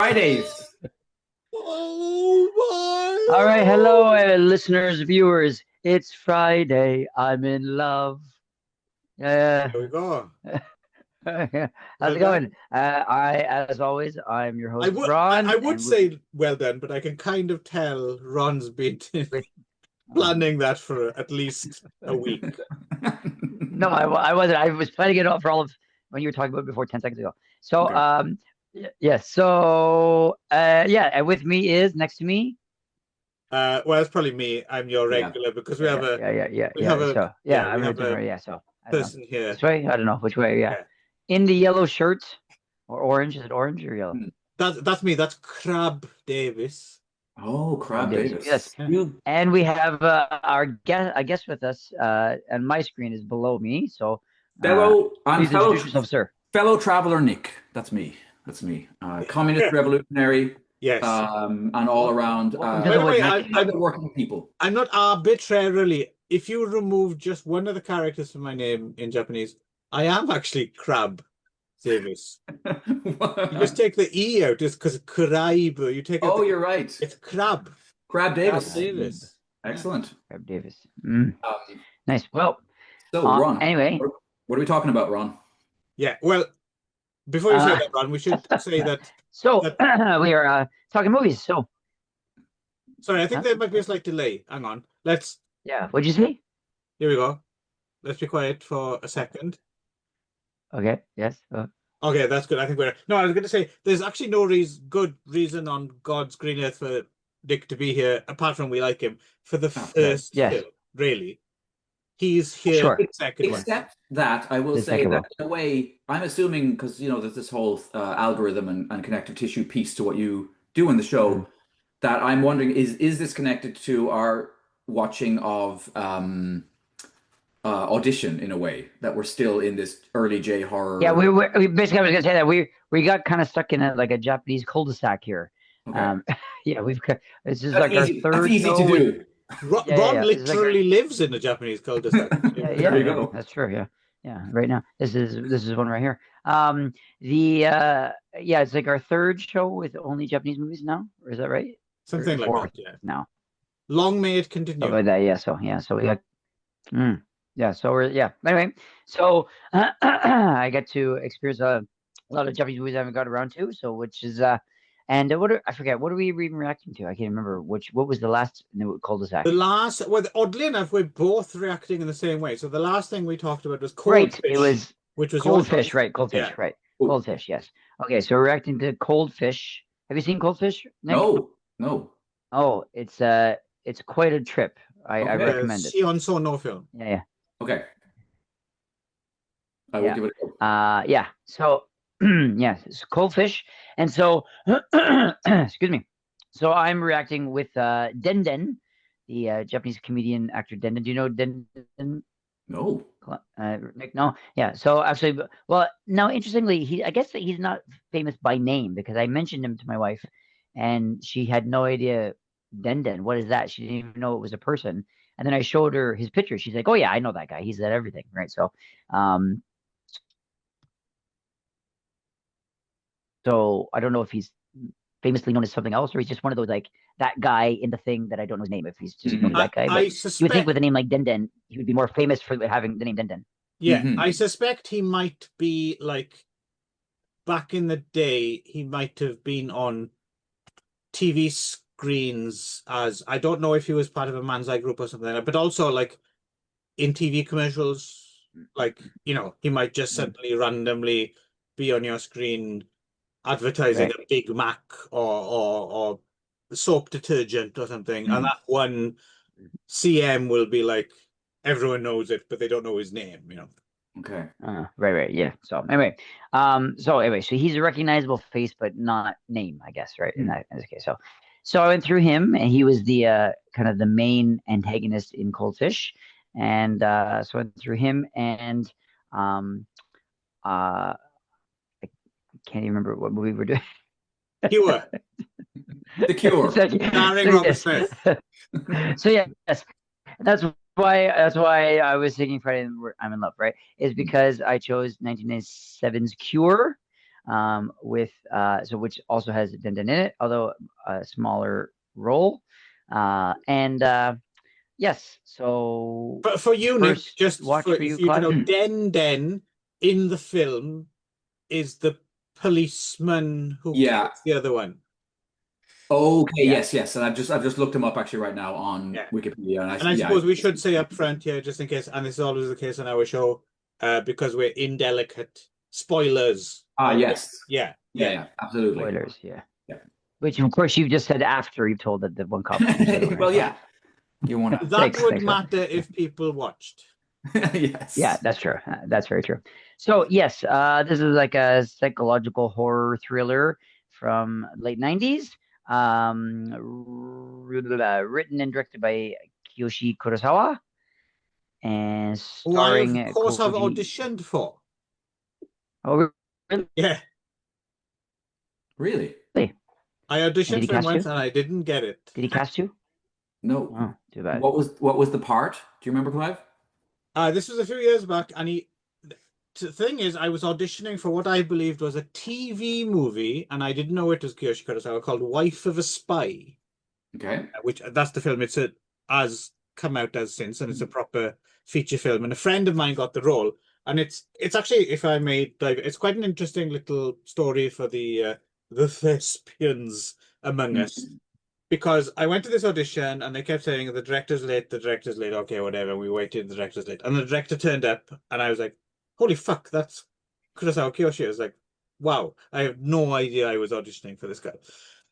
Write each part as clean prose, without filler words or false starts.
Fridays. Oh All right, hello, my listeners, viewers. It's Friday. I'm in love. Yeah. There we go. How's Well it going? done. As always, I'm your I host, would I Ron, would and say well done, but I can kind of tell Ron's been with oh, planning that for at least a week. no, I wasn't. I was planning it out for all of when you were talking about it before 10 seconds ago. So, Okay. yeah. So, yeah, and with me is next to me. Well, it's probably me. I'm your Yeah. regular because we Yeah, have yeah, a yeah, yeah, yeah, we have yeah. a So, yeah, yeah, I'm we right have a there. Yeah, so I don't know. person here. This way? I don't know which way. Yeah. Yeah. In the yellow shirt or orange? Is it orange or yellow? Hmm. That's me. That's Crab Davis. Oh, Rob Crab Davis. Yes. Davis. Yeah. You And we have our guest with us, and my screen is below me. So fellow, I'm please introduce yourself, sir. fellow traveler Nick. That's me. That's me. Communist revolutionary, Yes. and all around Welcome to By the the Wood, way, Nick. friend of the working people. I'm not arbitrarily. If you remove just one of the characters from my name in Japanese, I am actually Crab Davis. You just take the E out just because Kraibu. You take out Oh, the you're right. it's Crab. Crab Crab Davis. Crab, Davis. Yeah. Excellent. Crab Davis. Um, Nice. Well, so, Ron, anyway, what are we talking about, Ron? Yeah. Well, before you say uh, that, Ron, we should say that so that we are talking movies. So, sorry, I think huh? there might be a slight delay. Hang on. Let's Yeah. What'd you say? here we go. Let's be quiet for a second. Okay. Yes. Okay, that's good. I think we're no, I was going to say there's actually no good reason on God's green earth for Dick to be here, apart from we like him, for the Oh, right. first Yes. film, really. He's here for Sure. the second one. Except that I will The say second that one. in a way, I'm assuming because there's this whole algorithm and connective tissue piece to what you do in the Mhm. show that I'm wondering is this connected to our watching of Audition in a way that we're still in this early J Yeah, horror. we basically I was gonna say that we got kind of stuck in a Japanese cul-de-sac here. Okay, Um, yeah, this is like our That's third easy to show with do. Ron yeah. This is like our literally lives in a Japanese cul-de-sac. There you yeah. go. That's true. Yeah, yeah. Right now, this is one right here. The yeah, it's like our third show with only Japanese movies now, or is that right? Or Something like that, fourth yeah. now, Long may it something continue. like that. So we got yeah. So we're yeah. Anyway, so I get to experience a lot of Japanese movies I haven't got around to. So which is and I forget what are we even reacting to? I can't remember what was the last cul-de-sac. The last, well, oddly enough, we're both reacting in the same way. So the last thing we talked about was Right, cold it fish, was which was your cold fish, choice. right? Cold Yeah. fish, right? Oh, Cold fish, yes. Okay, so we're reacting to cold fish. Have you seen cold fish, Nick? no, no. Oh, it's quite a trip. I Okay, recommend it. Sion Sono film. Yeah, yeah, okay. I will yeah. give it a go. Yeah. So yeah, it's cold fish, and so excuse me. So I'm reacting with Den, the Japanese comedian actor Den. Do you know Den? No. Nick, no, yeah. So actually, well, now interestingly, I guess that he's not famous by name because I mentioned him to my wife, and she had no idea. Den, what is that? She didn't even know it was a person. And then I showed her his picture. She's like, "Oh yeah, I know that guy. He's at everything, right?" Um, so I don't know if he's famously known as something else or he's just one of those like that guy in the thing that I don't know his name. If he's just known as Hmm. I, that guy, but I you would think suspect, with a name like Den, he would be more famous for having the name Den. yeah, Hmm. I suspect he might be like back in the day, he might have been on TV screens as I don't know if he was part of a Manzai group or something like that, but also like in TV commercials, like he might just suddenly randomly be on your screen advertising Right. a Big Mac or soap detergent or something, and Mm. that one CM will be like everyone knows it, but they don't know his name. Okay. Right, yeah. So anyway, so he's a recognizable face, but not name, I guess, right? In this case. So I went through him, and he was the kind of the main antagonist in Cold Fish, and so I went through him, and um, I can't even remember what movie we're doing. Cure, The Cure. so, starring so Robert yes, Smith. so yes, that's why I was thinking Friday I'm in Love, right? Is because I chose 1997's Cure. with which also has Din Din in it, although a smaller role. And yes, so But for you, Nick, first just watch for for you, you to Clive. know, Den in the film is the policeman who Yeah. kills the other one. Okay. Yeah. Yes. And I've just looked him up actually right now on Yeah. Wikipedia, and And I yeah. suppose we should say up front here, just in case, and this is always the case on our show, because we're indelicate spoilers. Yes. Yeah, Yeah. yeah. Yeah. Absolutely. Spoilers, yeah. Yeah. Which of course you've just said after you've told the one cop finished the other one, right? Well, yeah. You want to? That would matter if people watched. Yes. Yeah, that's true. That's very true. So yes, this is like a psychological horror thriller from late 90s. Written and directed by Kiyoshi Kurosawa and Who I, of starring course, have Koji. auditioned for. Oh, really? Yeah. Really? I And did auditioned he for him cast once you? and I didn't get it. Did he cast you? No. Oh, too bad. What was the part? Do you remember, Clive? This was a few years back, and the thing is, I was auditioning for what I believed was a TV movie, and I didn't know it was Kiyoshi Kurosawa, called Wife of a Spy, Okay. which that's the film has come out as since, and it's a proper feature film. And a friend of mine got the role, and it's actually, if I may dive, it's quite an interesting little story for the thespians among us. Because I went to this audition and they kept saying the director's late, the director's late. Okay, whatever. We waited, the director's late. And the director turned up and I was like, holy fuck, that's Kurosawa Kiyoshi. I was like, wow, I have no idea I was auditioning for this guy.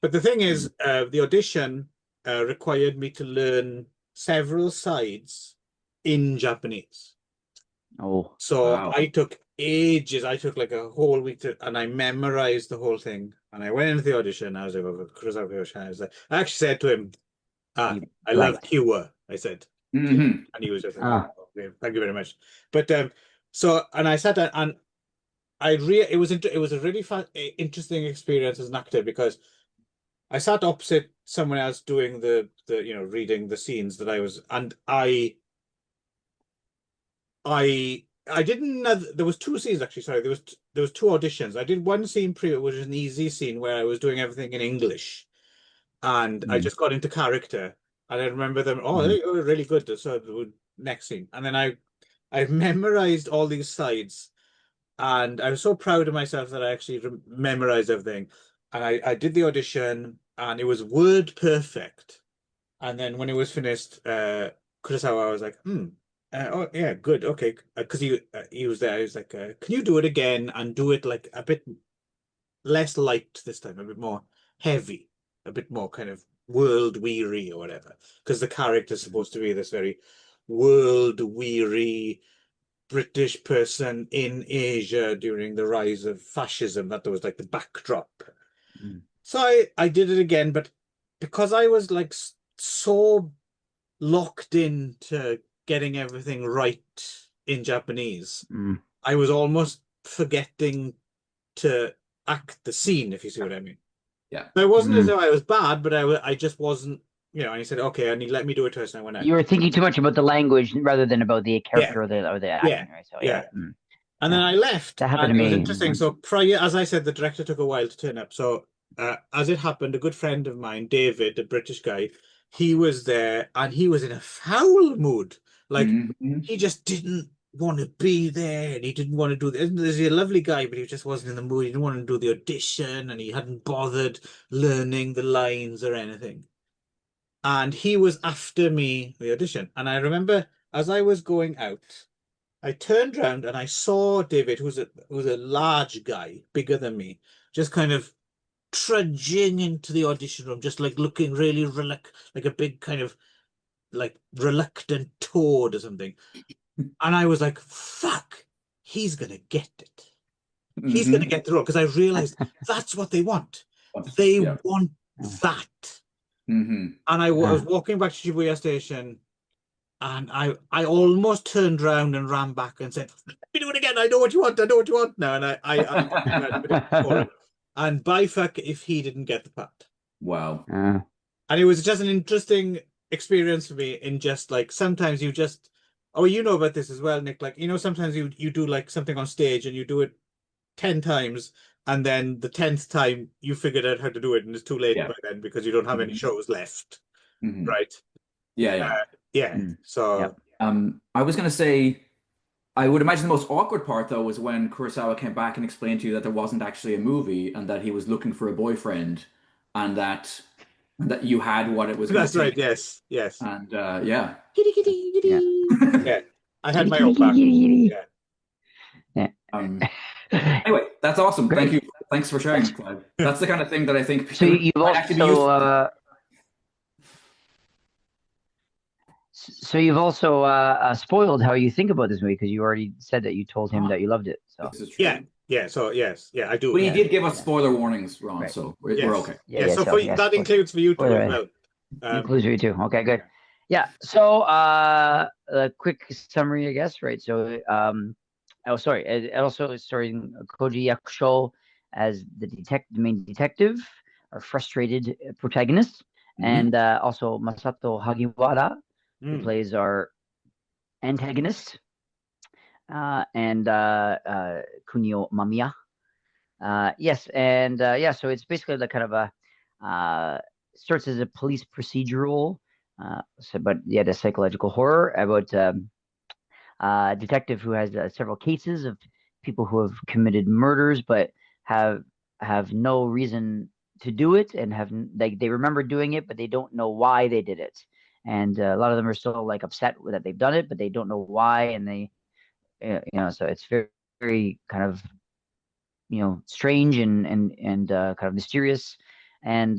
But the thing is, the audition required me to learn several sides in Japanese. Oh, So Wow. I took ages. I took like a whole week and I memorized the whole thing. And I went into the audition. I was like, oh, Kurosawa Kiyoshi. I actually said to him, I love liked. Kyowa, I said. Mhm. And he was just like, Ah. oh, okay, thank you very much. But so, and I sat down and it was a really fun, interesting experience as an actor because I sat opposite someone else doing the reading the scenes that I was, and I didn't know there was two scenes actually. Sorry, there was two auditions. I did one scene which was an easy scene where I was doing everything in English, and I just got into character. And I remember them. Oh, they were really good. So the next scene, and then I memorized all these sides, and I was so proud of myself that I actually memorized everything. And I did the audition, and it was word perfect. And then when it was finished, Kurosawa was like, oh yeah, good, okay, because he was there. He was like, can you do it again and do it like a bit less light this time, a bit more heavy, a bit more kind of world weary or whatever? Because the character's supposed to be this very world weary British person in Asia during the rise of fascism. That was like the backdrop. So I did it again, but because I was like so locked into getting everything right in Japanese, I was almost forgetting to act the scene, if you see what I mean. Yeah. It wasn't as though I was bad, but I just wasn't, and he said, okay, and he let me do it twice, and I went out. You were thinking too much about the language rather than about the character or the acting, right? So yeah. And then I left. That happened and to it was me. interesting. So prior, as I said, the director took a while to turn up. So as it happened, a good friend of mine, David, a British guy, he was there and he was in a foul mood. Like he just didn't want to be there and he didn't want to do this. There's a lovely guy, but he just wasn't in the mood. He didn't want to do the audition and he hadn't bothered learning the lines or anything. And he was after me, the audition. And I remember as I was going out, I turned around and I saw David, who's a large guy, bigger than me, just kind of trudging into the audition room, just like looking really like a big kind of like reluctant toad or something. And I was like, fuck, he's gonna get it. He's gonna get the role because I realized that's what they want. They want that. And I was walking back to Shibuya Station. And I almost turned around and ran back and said, "Let me do it again. I know what you want. I know what you want now." And and by fuck if he didn't get the part. Wow. And it was just an interesting experience for me in just like sometimes you just you know about this as well, Nick. Like, sometimes you do like something on stage and you do it 10 times and then the 10th time you figured out how to do it, and it's too late Yeah. by then because you don't have any Mhm. shows left, Mhm. right? Yeah, yeah. Yeah. Mm. So I was gonna say, I would imagine the most awkward part though was when Kurosawa came back and explained to you that there wasn't actually a movie and that he was looking for a boyfriend and that you had what it was gonna that's right. take. Yes. Yes. And yeah. Kitty, kitty, Yeah. kitty. Yeah. I had Kitty, my kitty, own kitty, back. kitty, kitty. Yeah. Um, Yeah. anyway, that's awesome. Thank Great. you. Thanks for sharing, That's Clive. That's the kind of thing that I think so people you've might actually be useful to. also spoiled how you think about this movie because you already said that you told him Ah, that you loved it. So this is Yeah. true. Yeah. So yes. Yeah, I do. But he Yeah. did give us yeah, spoiler warnings, Ron, right. so we're Yes. okay. Yeah, Yeah. yeah. So So for yeah, that includes for you too as well. includes you too. Okay, good. Yeah. So a quick summary, I guess. Right. So oh, sorry. It also starring Koji Yakusho as the main detective, our frustrated protagonist, Mhm. and also Masato Hagiwara, who Mm. plays our antagonist, and Kunio Mamiya. Yes, and yeah, so it's basically like kind of a starts as a police procedural, but yeah, the psychological horror about detective who has several cases of people who have committed murders but have have no reason to do it and like they remember doing it but they don't know why they did it, and a lot of them are still like upset that they've done it but they don't know why, and they so it's very, very kind of strange and kind of mysterious, and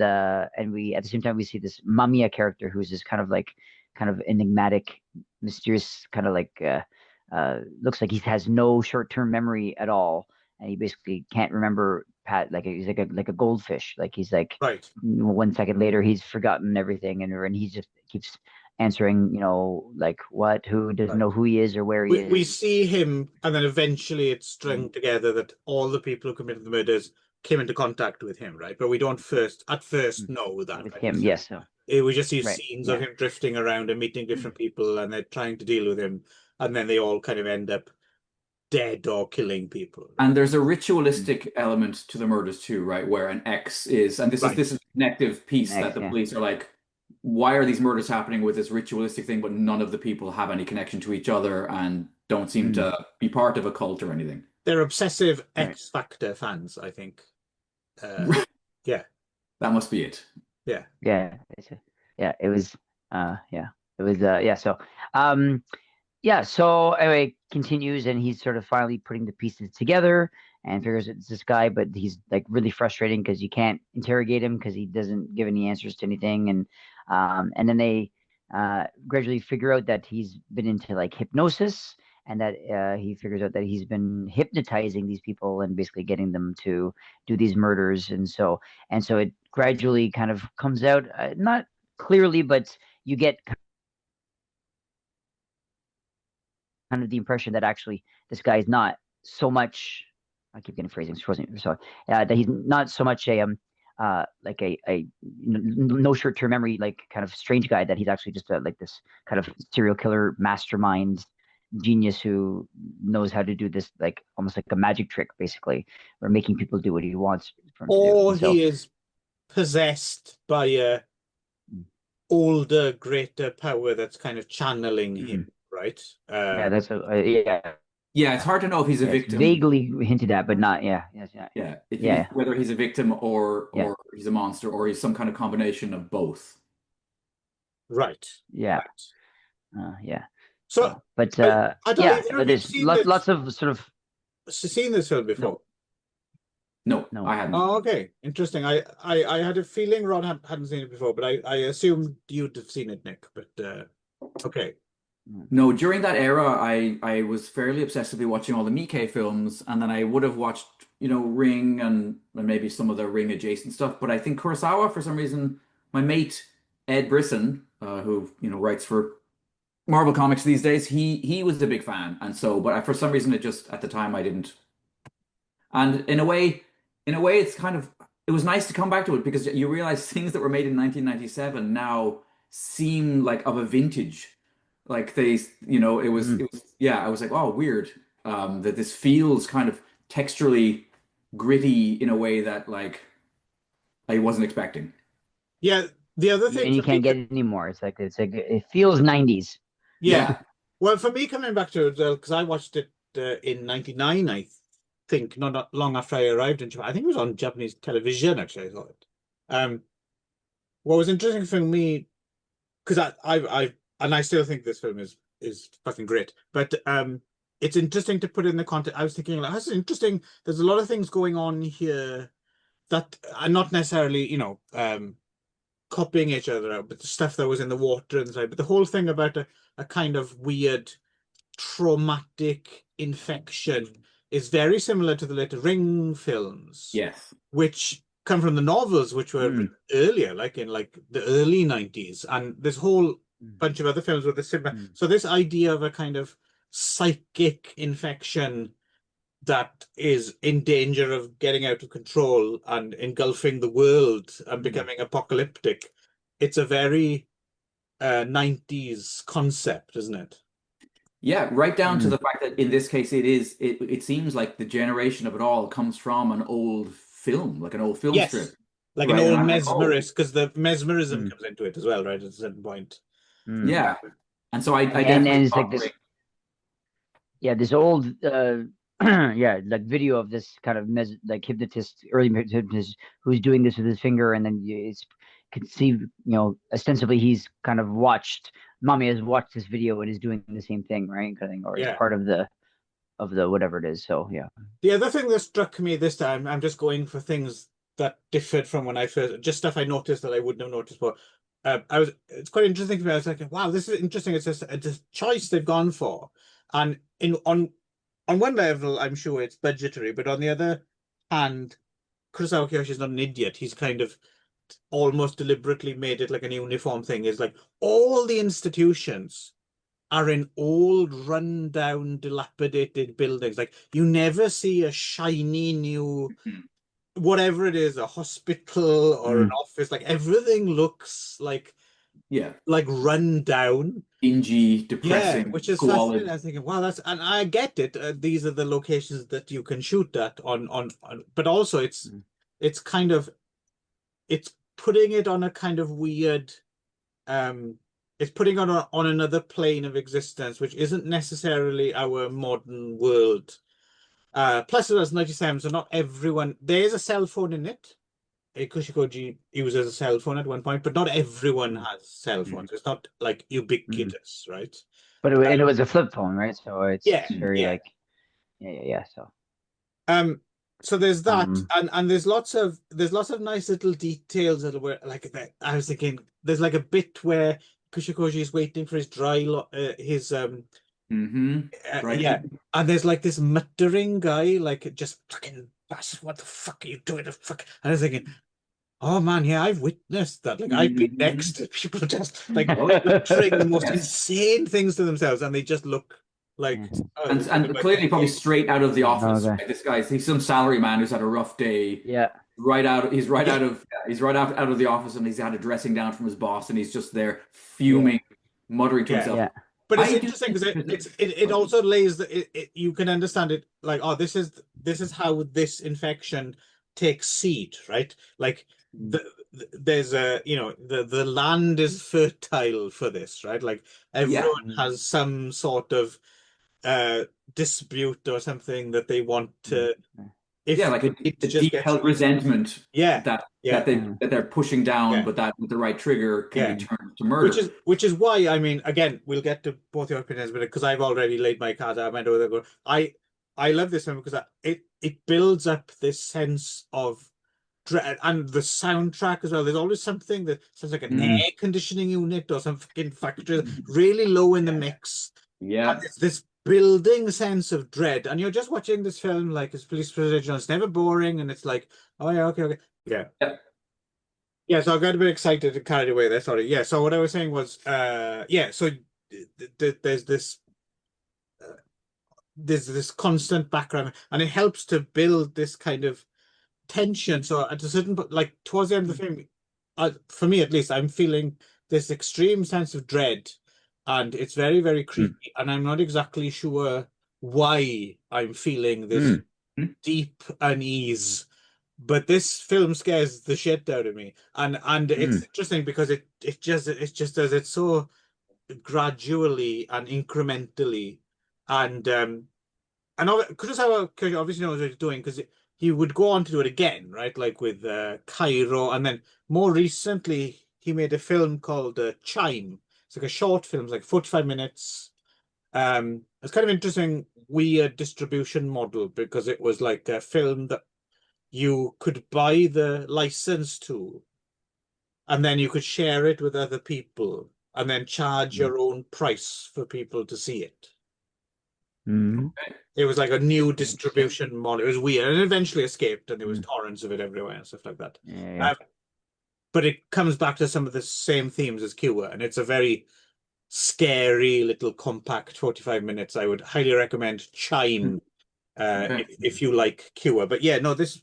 we at the same time we see this Mamiya character who's this kind of enigmatic, mysterious kind of like looks like he has no short-term memory at all, and he basically can't remember Pat like he's like a goldfish, like he's like Right. 1 second later he's forgotten everything, and he just keeps answering like what, who doesn't Right. know who he is or where he We is. see him, and then eventually it's strung together that all the people who committed the murders came into contact with him, right? But we don't at first know that, With right? him, yes. So We just see right, scenes of yeah. him drifting around and meeting different people, and they're trying to deal with him, and then they all kind of end up dead or killing people, And right? there's a Mm. ritualistic element to the murders too, right? Where an X is, and Right. this is a connective piece that Next, the yeah. police are like, why are these murders happening with this ritualistic thing, but none of the people have any connection to each other and don't seem Mm. to be part of a cult or anything. They're obsessive Right. X Factor fans, I think. Uh, yeah, That must be it. yeah. Yeah. Yeah. It was. Yeah. It was. Yeah. So. Um. Yeah. So anyway, continues, and he's sort of finally putting the pieces together and figures it's this guy, but he's like really frustrating because you can't interrogate him because he doesn't give any answers to anything, and then they gradually figure out that he's been into like hypnosis, and that he figures out that he's been hypnotizing these people and basically getting them to do these murders, and so it gradually kind of comes out, not clearly, but you get kind of the impression that actually this guy is not so much. I keep getting phrasing, sorry. That he's not so much a like a no short term memory like kind of strange guy, that he's actually just like this kind of serial killer mastermind genius who knows how to do this like almost like a magic trick basically, or making people do what he wants for them to do. Or And so he is possessed by a older, greater power that's kind of channeling him, mm, right? yeah, that's yeah, Yeah, it's hard to know if he's a yeah, it's victim. vaguely hinted at, but not, yeah, yes, yeah, Yeah, yeah, whether he's a victim yeah, or he's a monster or he's some kind of combination of both. Right, yeah. right. Yeah. So So, but I don't yeah, either but of you there's seen this lots of sort of seen this film No, before. no, I no. hadn't. Oh, okay, interesting. I had a feeling Ron hadn't seen it before, but I assumed you'd have seen it, Nick. But okay, Mm. No, during that era, I was fairly obsessively watching all the Miike films, and then I would have watched, Ring and maybe some of the Ring adjacent stuff. But I think Kurosawa, for some reason, my mate Ed Brisson, who writes for Marvel Comics these days, he was a big fan, and so, but for some reason, it just at the time I didn't. And in a way, it's kind of it was nice to come back to it because you realize things that were made in 1997 now seem like of a vintage. Like it was Mm. it was yeah, I was like, oh, weird. That this feels kind of texturally gritty in a way that like I wasn't expecting. Yeah, the other thing And you for me, can't get it anymore. It's like it feels 90s. yeah, Yeah. well, for me coming back to it, because I watched it in '99, I think, not long after I arrived in Japan. I think it was on Japanese television, actually, I thought. Um, what was interesting for me, because and I still think this film is fucking great, but it's interesting to put in the context. I was thinking, like, that's interesting. There's a lot of things going on here that are not necessarily, copying each other out, but the stuff that was in the water inside. But the whole thing about a kind of weird traumatic infection is very similar to the later Ring films, Yes. which come from the novels, which were written earlier, like in like the early 90s. And this whole bunch of other films with a similar. So this idea of a kind of psychic infection that is in danger of getting out of control and engulfing the world and becoming apocalyptic. It's a very 90s concept, isn't it? Yeah, right down to the fact that in this case it seems like the generation of it all comes from an old film, like an old film strip. Yes, like an Right. And old I'm like, oh, mesmerist, because the mesmerism comes into it as well, right? At a certain point. yeah. And so I And definitely it's like thought this, Ring. yeah, this old, yeah, like video of this kind of like hypnotist, early hypnotist who's doing this with his finger, and then it's conceived, ostensibly he's kind of watched, mommy has watched this video and is doing the same thing, right? Kind of thing, or it's Yeah. part of the whatever it is. So yeah. The other thing that struck me this time, I'm just going for things that differed from when I first, just stuff I noticed that I wouldn't have noticed before. It's quite interesting to me. I was like, wow, this is interesting. It's just a choice they've gone for. And on one level, I'm sure it's budgetary, but on the other hand, Kurosawa Kiyoshi is not an idiot. He's kind of almost deliberately made it like an uniform thing. Is like all the institutions are in old, run-down, dilapidated buildings. Like you never see a shiny new whatever it is, a hospital or an office. Like everything looks like Yeah. run down. Dingy, Yeah, depressing, which is fascinating. squalid. I was thinking, wow, and I get it. These are the locations that you can shoot at on but also it's kind of it's putting it on a kind of weird it's putting on another plane of existence, which isn't necessarily our modern world. Plus it was 97, so not everyone, there is a cell phone in it. Kushikoji uses a cell phone at one point, but not everyone has cell phones. It's not like ubiquitous, right? But and it was a flip phone, right? So it's Yeah, very yeah. like, yeah. So there's that, and there's lots of nice little details that were like that. I was thinking there's like a bit where Kushikoji is waiting for his his Right. yeah, and there's like this muttering guy, like just fucking bastard, what the fuck are you doing? The fuck? And I was thinking, oh man, yeah, I've witnessed that. Like I've been next to people just like muttering the most insane things to themselves, and they just look like and clearly probably straight out of the office. Okay. Right? This guy's he's some salary man who's had a rough day. Yeah. He's right out of the office, and he's had a dressing down from his boss, and he's just there fuming, muttering to himself. Yeah. But it's interesting because it also lays that you can understand it like, oh, this is how this infection takes seed, right? Like there's a the land is fertile for this, right? Like everyone has some sort of dispute or something that they want to like a deep held resentment that they're pushing down, but that with the right trigger can be turned to murder. Which is why, I mean, again, we'll get to both your opinions, but because I've already laid my card out, I love this film because it builds up this sense of dread, and the soundtrack as well. There's always something that sounds like an air conditioning unit or some fucking factory, really low in the mix. Yeah, and it's this building sense of dread, and you're just watching this film like it's police procedural. It's never boring, and it's like, oh yeah, okay, yeah. So I got a bit excited and carried away there. Sorry. Yeah. So what I was saying was, So there's this constant background, and it helps to build this kind of tension. So at a certain, like towards the end of the film, for me at least, I'm feeling this extreme sense of dread, and it's very, very creepy. And I'm not exactly sure why I'm feeling this deep unease. But this film scares the shit out of me, and it's Mm. interesting because it just does it so gradually and incrementally, and Kurosawa obviously knows what he's doing because he would go on to do it again, right? Like with Cairo, and then more recently he made a film called Chime. It's like a short film, it's like 45 minutes. It's kind of interesting, weird distribution model because it was like a film that you could buy the license to, and then you could share it with other people, and then charge your own price for people to see it. Mm. It was like a new Interesting. distribution model. It was weird, and it eventually escaped, and there was Mm. torrents of it everywhere and stuff like that. Yeah, yeah. Uh, but it comes back to some of the same themes as Cure, and it's a very scary little compact 45 minutes. I would highly recommend Chime Okay. if you like Cure. But yeah, no, this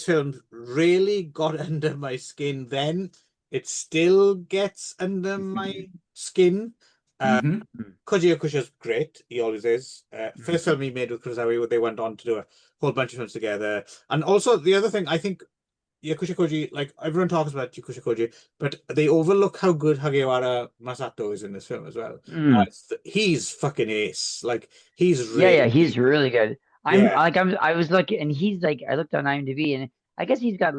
film really got under my skin then. It still gets under my skin. Hmm. Koji Yakusha's great. He always is. Mm. First film he made with Kurosawa, they went on to do a whole bunch of films together. And also the other thing, I think Yakusha Koji, like everyone talks about Yakusha Koji, but they overlook how good Hagiwara Masato is in this film as well. Mm. He's fucking ace. Like he's Yeah, yeah, really, he's really good. yeah, I was looking, and he's like, I looked on IMDb, and I guess he's got a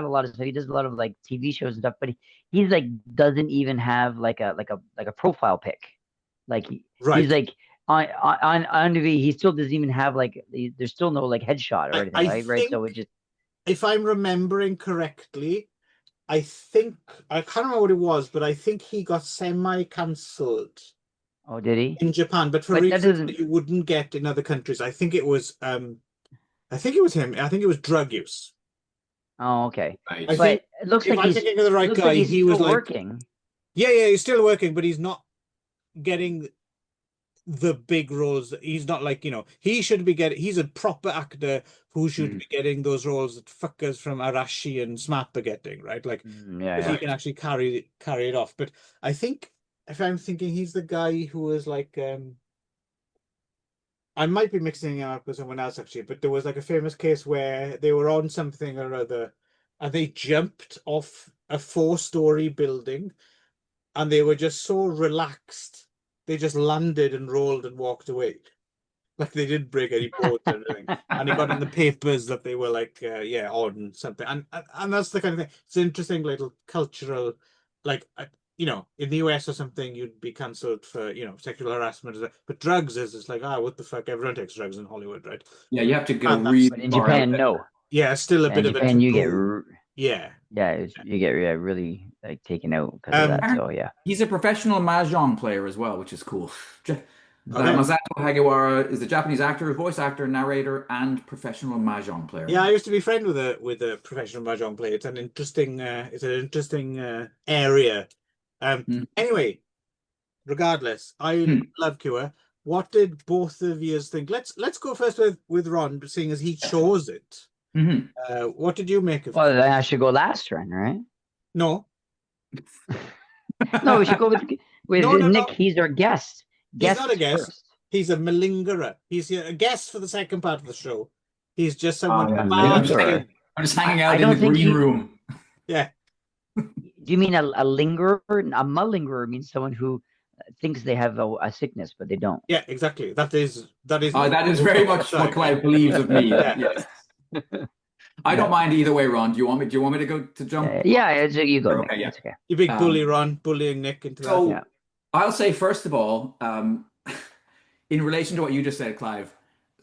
lot of stuff. He does a lot of like TV shows and stuff, but he's like doesn't even have like a profile pic. Like he's right. like on IMDb, he still doesn't even have there's still no like headshot or anything, I right? Right. think So it just if I'm remembering correctly, I think I can't remember what it was, but I think he got semi-cancelled oh, did he? in Japan, but for But that reasons doesn't. that you wouldn't get in other countries. I think it was him. I think it was drug use. Oh, okay. Right. I But think it looks if like I'm thinking of the right guy, he's he was still like, working. yeah, he's still working, but he's not getting the big roles. He's not like, he should be getting, he's a proper actor who should Mm. be getting those roles that fuckers from Arashi and SMAP are getting, right? Like, Yeah, because yeah. he can Right. actually carry it off. But I think if I'm thinking he's the guy who was like, I might be mixing him up with someone else actually, but there was like a famous case where they were on something or other and they jumped off a four-story building and they were just so relaxed. They just landed and rolled and walked away. Like they didn't break any boards or anything. And it got in the papers that they were like, yeah, on something. And that's the kind of thing. It's an interesting little cultural, like, in the US or something, you'd be cancelled for, sexual harassment. But drugs is just like, what the fuck? Everyone takes drugs in Hollywood, right? Yeah, you have to go And that's, But really in far out Japan, there. no. yeah, still a Yeah, in bit of a Japan, you get taboo. Yeah. you get really like taken out because of that. Um, So yeah. He's a professional mahjong player as well, which is cool. okay. Masato Hagiwara is a Japanese actor, voice actor, narrator, and professional mahjong player. Yeah, I used to be friend with a professional mahjong player. It's an interesting area. Mm. Anyway, regardless, I Mm. love Cure. What did both of you think? Let's go first with Ron, seeing as he chose it. Hmm. What did you make of Well, Cure? then I should go last run, right? No, No, we should go with no, no, Nick. no. He's our guest. He's not a Guest guest. first. He's a malingerer. He's a guest for the second part of the show. He's just someone Yeah. far Malingerer. I'm just hanging I out in the don't think green room. Yeah, Do you mean a lingerer? A malingerer means someone who thinks they have a sickness, but they don't. yeah, exactly. That is That is very much what Clive believes of me. Yeah. Yes. I Yeah. don't mind either way, Ron. Do you want me to go to jump? Yeah, you go, Nick. Okay, yeah. That's okay. You big bully, Um, Ron, bullying Nick into that. so Yeah. I'll say first of all, in relation to what you just said, Clive.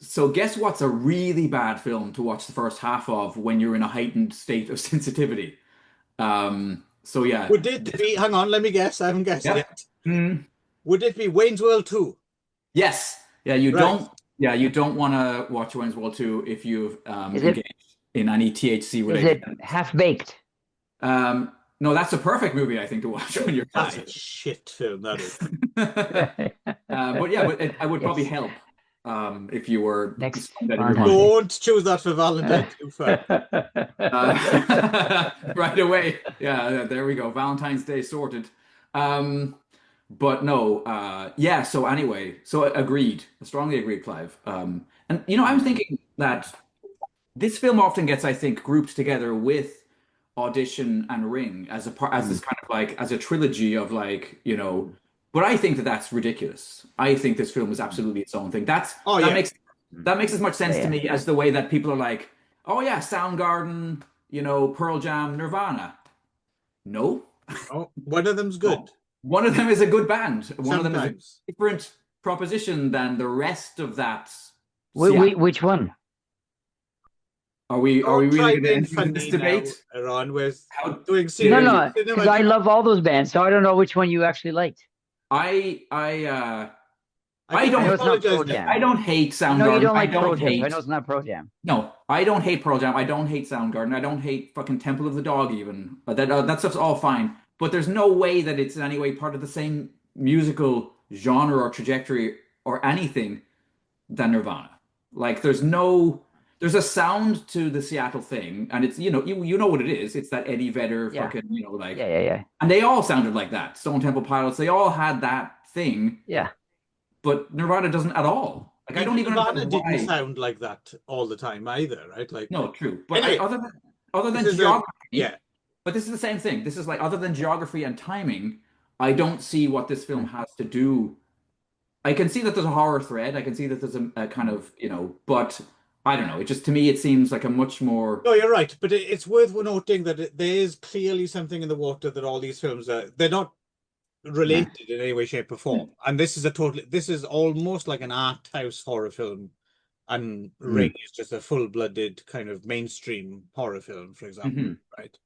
So guess what's a really bad film to watch the first half of when you're in a heightened state of sensitivity? So yeah, Would it be, hang on, let me guess. I haven't guessed yeah. yet. Mm. Would it be Wayne's World 2? Yes. Yeah, you Right. don't. Yeah, you don't want to watch Wayne's World 2 if you've Is it engaged in any THC is related. it half baked? No, that's a perfect movie I think to watch when you're That's high. a shit film, that is. But yeah, I would probably Yes. help if you were Next that in your Valentine's mind. Day. Don't choose that for Valentine's too far. Right away. Yeah, there we go. Valentine's Day sorted. But no, yeah. So anyway, so agreed. I strongly agreed, Clive. And I was thinking that this film often gets, I think, grouped together with Audition and Ring as as this kind of like as a trilogy of like, but I think that that's ridiculous. I think this film is absolutely its own thing. Oh That yeah. makes as much sense to me as the way that people are like, oh yeah, Soundgarden, Pearl Jam, Nirvana. No. Oh, one of them's good. One of them is a good band. One of them is a Sometimes. different proposition than the rest of that. Which one? Are we Don't really try going to being enter into this funny debate? now, Aaron. We're How doing No, serious no, cinema. because I love all those bands, so I don't know which one you actually liked. I I think I don't know it's not apologize Pro now. Jam. I don't hate I know you Soundgarden. don't I like Pro don't Jam, so I hate know it's not Pro Jam. No, I don't hate Pearl Jam. I don't hate Soundgarden. I don't hate fucking Temple of the Dog even. But that stuff's all fine. But there's no way that it's in any way part of the same musical genre or trajectory or anything than Nirvana. Like there's a sound to the Seattle thing, and it's you know what it is. It's that Eddie Vedder Yeah. fucking like, Yeah. and they all sounded like that. Stone Temple Pilots, they all had that thing, Yeah. but Nirvana doesn't at all. Like I don't even Nirvana understand didn't why. sound like that all the time either, right? Like, No, true. But anyway, other than this is geography, yeah. but this is the same thing. This is like other than geography and timing, I don't see what this film has to do. I can see that there's a horror thread. I can see that there's a kind of, but I don't know. It just to me it seems like a much more No, you're right, but it's worth noting that there is clearly something in the water that all these films they're not related in any way, shape, or form. And this is almost like an art house horror film, and Ring is just a full-blooded kind of mainstream horror film, for example, right?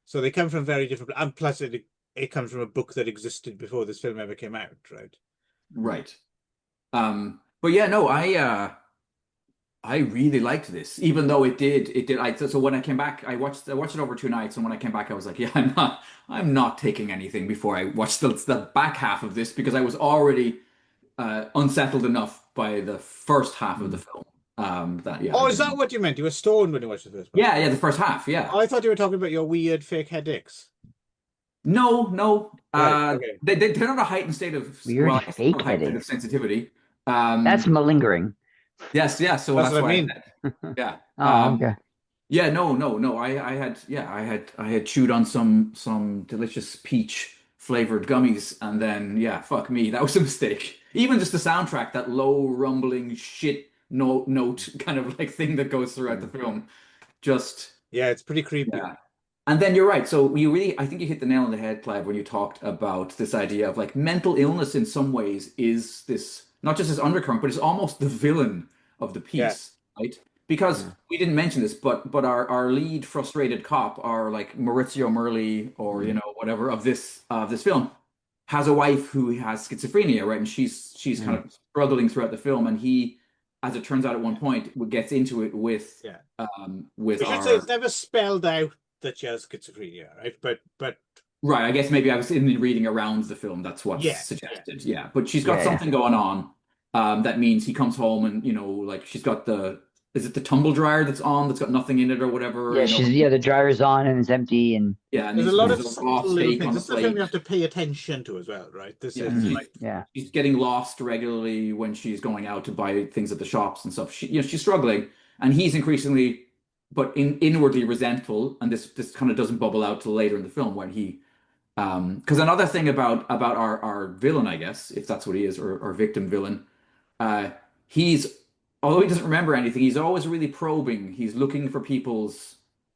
So they come from very different, and plus it comes from a book that existed before this film ever came out, right? right. But yeah, no, I really liked this, even though it did. So when I came back, I watched it over 2 nights, and when I came back, I was like, yeah, I'm not taking anything before I watched the back half of this because I was already unsettled enough by the first half of the film. Oh, is that what you meant? You were stoned when you watched the first part? Yeah, the first half, yeah. Oh, I thought you were talking about your weird fake headaches. No. Right, okay. They're not a heightened state of Weird well, I guess fake not a heightened state of headaches. sensitivity. That's malingering. Yes, so That's what I why mean. said. Yeah. Oh, okay. Yeah, no. I had chewed on some delicious peach flavored gummies, and then fuck me, that was a mistake. Even just the soundtrack, that low rumbling shit note kind of like thing that goes throughout the film, just Yeah, it's pretty creepy. yeah. And then you're right. So I think you hit the nail on the head, Clive, when you talked about this idea of like mental illness in some ways is this not just this undercurrent, but it's almost the villain of the Yeah. piece, right? Because we didn't mention this, but our lead frustrated cop, our like Maurizio Merli or whatever of this film, has a wife who has schizophrenia, right? And she's kind of struggling throughout the film, and he, as it turns out, at one point gets into it with We should our say it's never spelled out that she has schizophrenia, right? But right. I guess maybe I was in the reading around the film. That's what's suggested. Yeah, but she's got something going on. That means he comes home and like she's got is it the tumble dryer that's on that's got nothing in it or whatever? Yeah, the dryer's on and it's empty, and and there's a lot of raw subtle little steak things. on the This is a film plate. you have to pay attention to as well, right? This Yeah, is she's- like She's getting lost regularly when she's going out to buy things at the shops and stuff. She's struggling, and he's increasingly, but inwardly resentful. And this kind of doesn't bubble out till later in the film when he, because another thing about our villain, I guess, if that's what he is, or victim villain, he's although he doesn't remember anything, he's always really probing. He's looking for people's,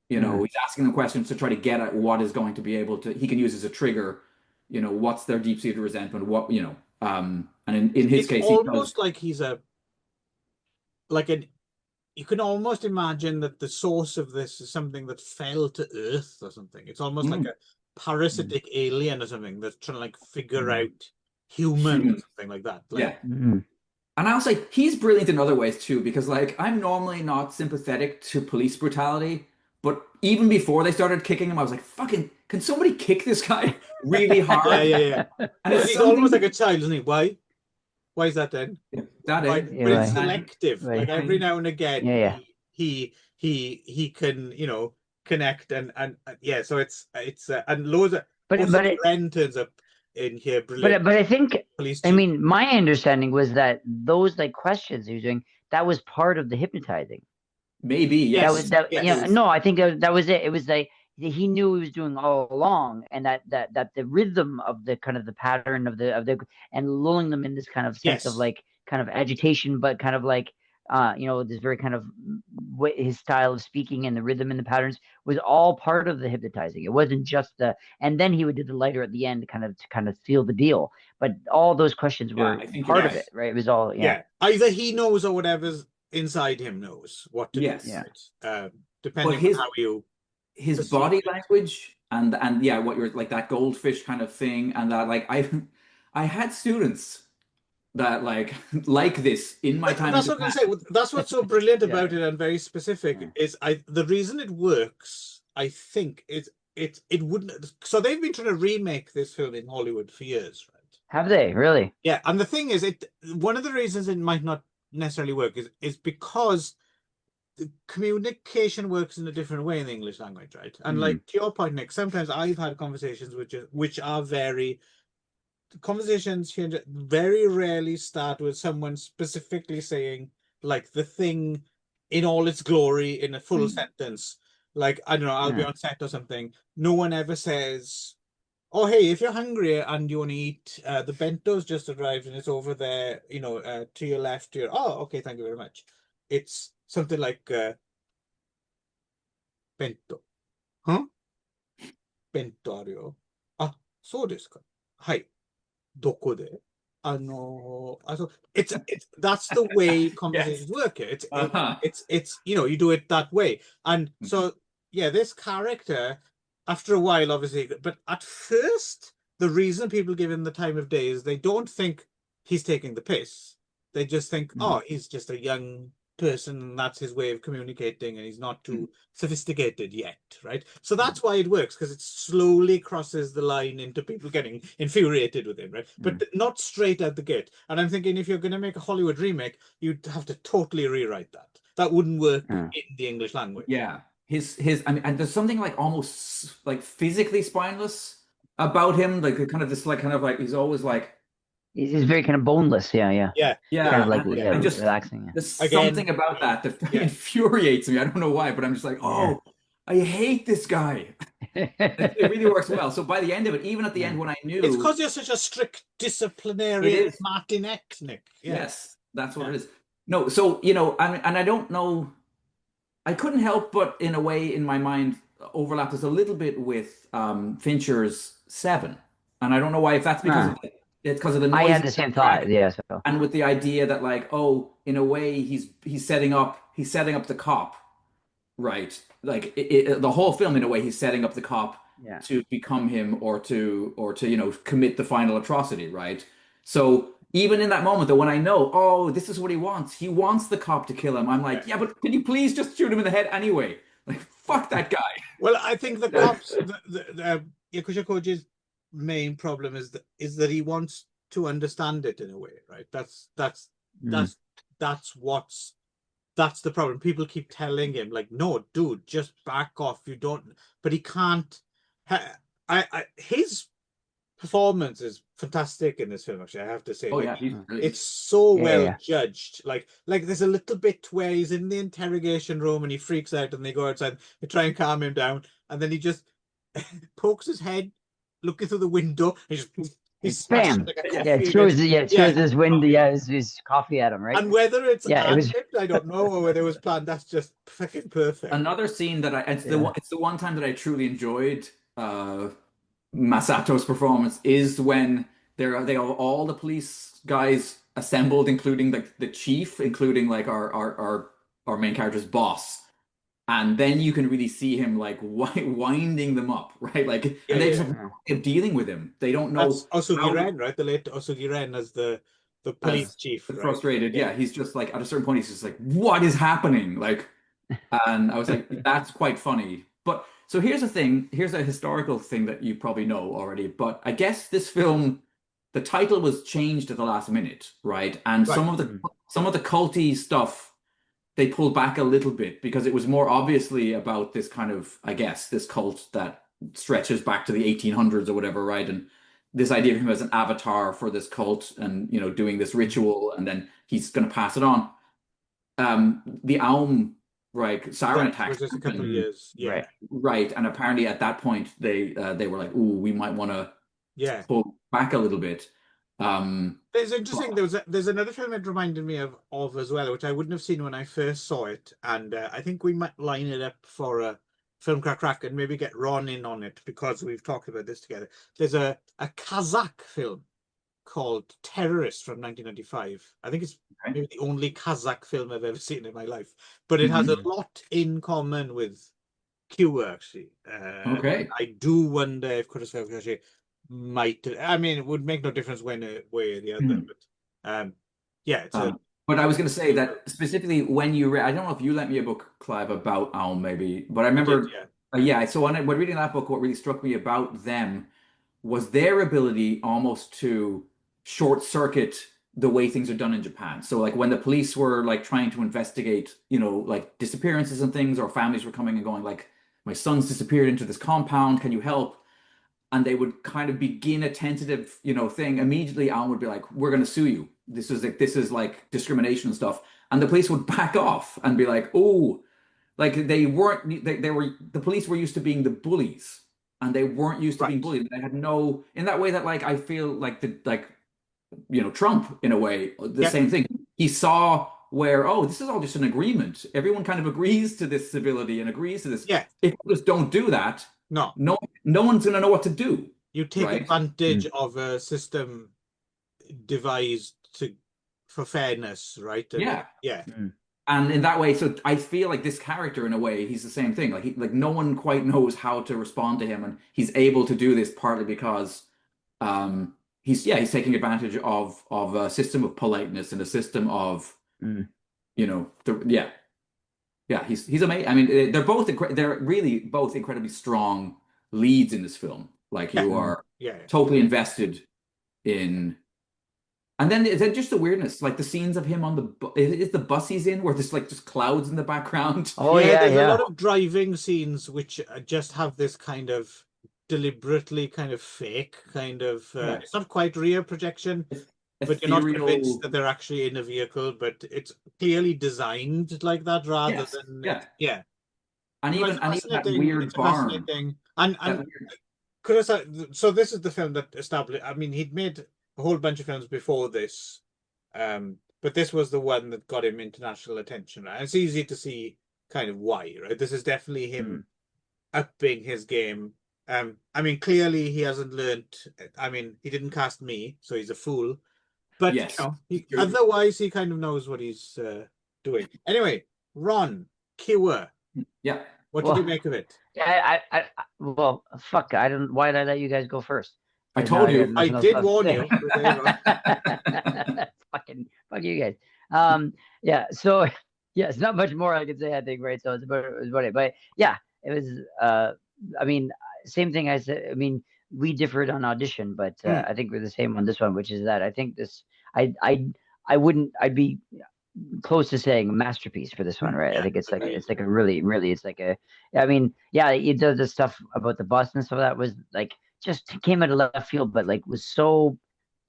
he's asking them questions to try to get at what is going to be able to, he can use as a trigger, what's their deep-seated resentment, and in his it's case, almost like he's you can almost imagine that the source of this is something that fell to Earth or something. It's almost like a parasitic alien or something that's trying to like figure out human or something like that. Like, And I'll say he's brilliant in other ways too, because like I'm normally not sympathetic to police brutality, but even before they started kicking him, I was like, "Fucking, can somebody kick this guy really hard?" yeah. And But he's almost like a child, isn't he? Why? Why is that then? That Why? is, But it's selective. Right. Like every now and again, Yeah. he can connect and yeah. So it's and loads of But Ren turns up in here. Brilliant. But I think Police I chief. mean my understanding was that those like questions he was doing, that was part of the hypnotizing. Maybe, That yes. was that. It Yes. was, No, I think that was it. It was like he knew he was doing all along, and that the rhythm of the kind of the pattern of the and lulling them in this kind of sense of Yes. like kind of agitation, but kind of like this very kind of his style of speaking and the rhythm and the patterns was all part of the hypnotizing. It wasn't just and then he would do the lighter at the end, to kind of seal the deal. But all those questions yeah, were I think you're part of right. it, right? It was all, Yeah. Either he knows or whatever's inside him knows what to do, Yes. yeah. right? But Depending on how you his perceive body it. language and yeah, what you're like that goldfish kind of thing, and that like I had students that like this in my time in That's what I'm Japan. gonna say. That's what's so brilliant Yeah. about it and very specific is the reason it works, I think, is it wouldn't. So they've been trying to remake this film in Hollywood for years, right? Have they really? Yeah, and the thing is, one of the reasons it might not necessarily work is because the communication works in a different way in the English language, right? And like to your point, Nick, sometimes I've had conversations which are very conversations here very rarely start with someone specifically saying like the thing in all its glory in a full sentence. Like, I don't know, I'll be on set or something. No one ever says, oh, hey, if you're hungry and you want to eat, the bento's just arrived and it's over there, to your left. Oh, okay, thank you very much. It's something like bento. Huh? Bento あるよ。あ、そうですか。はい。どこで? It's that's the way Yes. conversations work here. Uh-huh. It's you do it that way. And so yeah, this character, after a while, obviously, but at first, the reason people give him the time of day is they don't think he's taking the piss. They just think, oh, he's just a young person and that's his way of communicating and he's not too sophisticated yet, right? So that's why it works, because it slowly crosses the line into people getting infuriated with him, right? But not straight out the gate. And I'm thinking if you're going to make a Hollywood remake, you'd have to totally rewrite that. That wouldn't work in the English language. Yeah. His I mean, and there's something like almost like physically spineless about him, like kind of this like kind of like he's always like He's very kind of boneless. Yeah, yeah. Yeah. Kind of yeah, like and just relaxing. Yeah. there's Again, something about that yeah. infuriates me. I don't know why, but I'm just like, oh, I hate this guy. It really works well. So by the end of it, even at the end when I It's knew because you're such a strict it disciplinarian is, Martinex, Nick. Yeah. yes, that's what it is. No, so I mean, and I don't know, I couldn't help but in a way in my mind overlap this a little bit with Fincher's Seven, and I don't know why if that's because of it's because of the I had noisy the same thought. soundtrack. Yeah. So. And with the idea that like, oh, in a way he's setting up the cop, right? Like the whole film in a way he's setting up the cop Yeah. to become him or to commit the final atrocity, right? So even in that moment, though, when I know, oh, this is what he wants the cop to kill him. I'm like, yeah, but can you please just shoot him in the head anyway? Like, fuck that guy. Well, I think the cops, Yakusha Koji's main problem is that he wants to understand it in a way, right? That's the problem. People keep telling him like, no, dude, just back off. You don't, but he can't. His performance is fantastic in this film. Actually, I have to say, Oh like, yeah, he's brilliant. it's so well yeah. judged. Like there's a little bit where he's in the interrogation room and he freaks out, and they go outside, they try and calm him down, and then he just pokes his head, looking through the window, and he smashes Bam! like a Yeah, coffee it throws against- his wind. Yeah, his coffee at him, right? And whether it's Yeah, it was. ad-libbed, I don't know, or whether it was planned. That's just fucking perfect. Another scene that it's the one time that I truly enjoyed Masato's performance is when they have all the police guys assembled, including the chief, including like our main character's boss. And then you can really see him like winding them up, right? Like, and they just have no way of dealing with him. They don't know That's Osugi Ren, right? The late Osugi Ren as the police chief, right? frustrated. Yeah, he's just like at a certain point, he's just like, "What is happening?" Like, and I was like, "That's quite funny." But so here's the thing. Here's a historical thing that you probably know already. But I guess this film, the title was changed at the last minute, right? And Right. some of the culty stuff they pulled back a little bit because it was more obviously about this kind of, I guess, this cult that stretches back to the 1800s or whatever, right? And this idea of him as an avatar for this cult and, doing this ritual and then he's going to pass it on. The Aum right, Siren Right, it attacks was just a couple of happen, years. Yeah, Right. right, and apparently at that point they were like, "Ooh, we might want to yeah. pull back a little bit." There's But interesting. There's another film it reminded me of as well, which I wouldn't have seen when I first saw it, and I think we might line it up for a film crack and maybe get Ron in on it because we've talked about this together. There's a Kazakh film called Terrorist from 1995. I think it's okay. maybe the only Kazakh film I've ever seen in my life, but it has a Mhm. lot in common with Q actually. Okay. I do wonder if Kurosawa might. I mean, it would make no difference one way or the other, Mhm. but yeah, it's a. But I was going to say that specifically when you read, I don't know if you lent me a book, Clive, about Aum maybe, but I I did, remember, yeah, yeah. So when reading that book, what really struck me about them was their ability almost to short circuit the way things are done in Japan. So like when the police were like trying to investigate, like disappearances and things, or families were coming and going like, my son's disappeared into this compound, can you help? And they would kind of begin a tentative, thing. Immediately, Alan would be like, "We're going to sue you. This is like discrimination and stuff." And the police would back off and be like, "Oh, like they weren't. They were the police were used to being the bullies, and they weren't used to being right, bullied. They had no in that way that like I feel like Trump in a way the yeah, same thing. He saw where this is all just an agreement. Everyone kind of agrees to this civility and agrees to this. yeah. If we just don't do that, No, no one's going to know what to do, you take right? advantage Mm. of a system devised to for fairness, right? And Yeah. yeah, Mm. And in that way, so I feel like this character, in a way, he's the same thing. Like no one quite knows how to respond to him, and he's able to do this partly because he's taking advantage of a system of politeness and a system of Mm. he's amazing. I mean, they're really both incredibly strong leads in this film. Like yeah, you Mm. are yeah, totally invested in. And then just the weirdness, like the scenes of him on the is the bus he's in, where there's like just clouds in the background. Oh yeah. yeah, There's a yeah. lot of driving scenes which just have this kind of deliberately kind of fake kind of. Yeah, It's not quite rear projection, but you're not convinced ethereal. that they're actually in a vehicle, but it's clearly designed like that rather Yes, than yeah, yeah. and No, even that it's weird a barn. fascinating That and weird, Kurosawa, so this is the film that established. I mean, he'd made a whole bunch of films before this, but this was the one that got him international attention. Right? And it's easy to see kind of why, right? This is definitely Mm. him upping his game. I mean, clearly he hasn't learned. I mean, he didn't cast me, so he's a fool. But yes, he true. otherwise he kind of knows what he's doing. Anyway, Ron Cure, Yeah. what did you Well, make of it? well, fuck. I don't. Why did I let you guys go first? I Because now told I got you. I nothing else did left to warn say. you. But there you go. Fucking fuck you guys. Yeah. So yeah, it's not much more I could say. I think right. So it's about it. But yeah, it was. I mean, same thing I said. I mean, we differed on audition, but Hmm. I think we're the same on this one, which is that I think this. I I I wouldn't. I'd be close to saying masterpiece for this one, right? I Yeah, think it's like agreed. it's like a really, really, it's like a. I mean, yeah, it does the stuff about the bus and stuff that was like just came out of left field, but like was so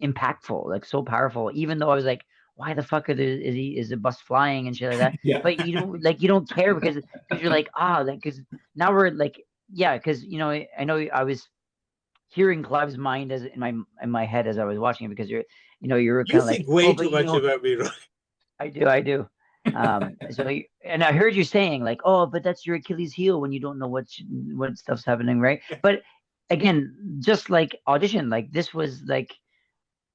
impactful, like so powerful. Even though I was like, why the fuck is the bus flying and shit like that? Yeah. But you don't care because you're like like because now we're like yeah because I know I was hearing Clive's mind as in my head as I was watching it because you're You kind of like think way oh too but much about me, Ron. I do. And I heard you saying like, oh, but that's your Achilles heel when you don't know what stuff's happening, right? Yeah, But again, just like audition, like this was like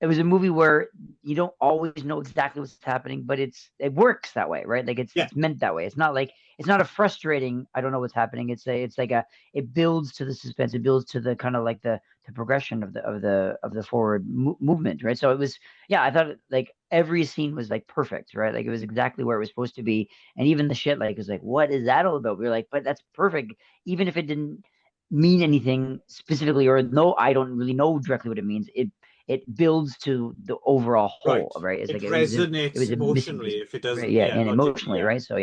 it was a movie where you don't always know exactly what's happening, but it works that way, right? Like yeah, it's meant that way. It's not like it's not a frustrating I don't know what's happening. It's like a it builds to the suspense. It builds to the kind of like the progression of the forward movement, right? So it was yeah. I thought like every scene was like perfect, right? Like it was exactly where it was supposed to be, and even the shit like was like what is that all about? We were like, but that's perfect, even if it didn't mean anything specifically or no, I don't really know directly what it means. It builds to the overall right. whole, right? It's It like it resonates was a missing emotionally piece, if it right? doesn't, Yeah, yeah, and logically, emotionally, yeah. right? So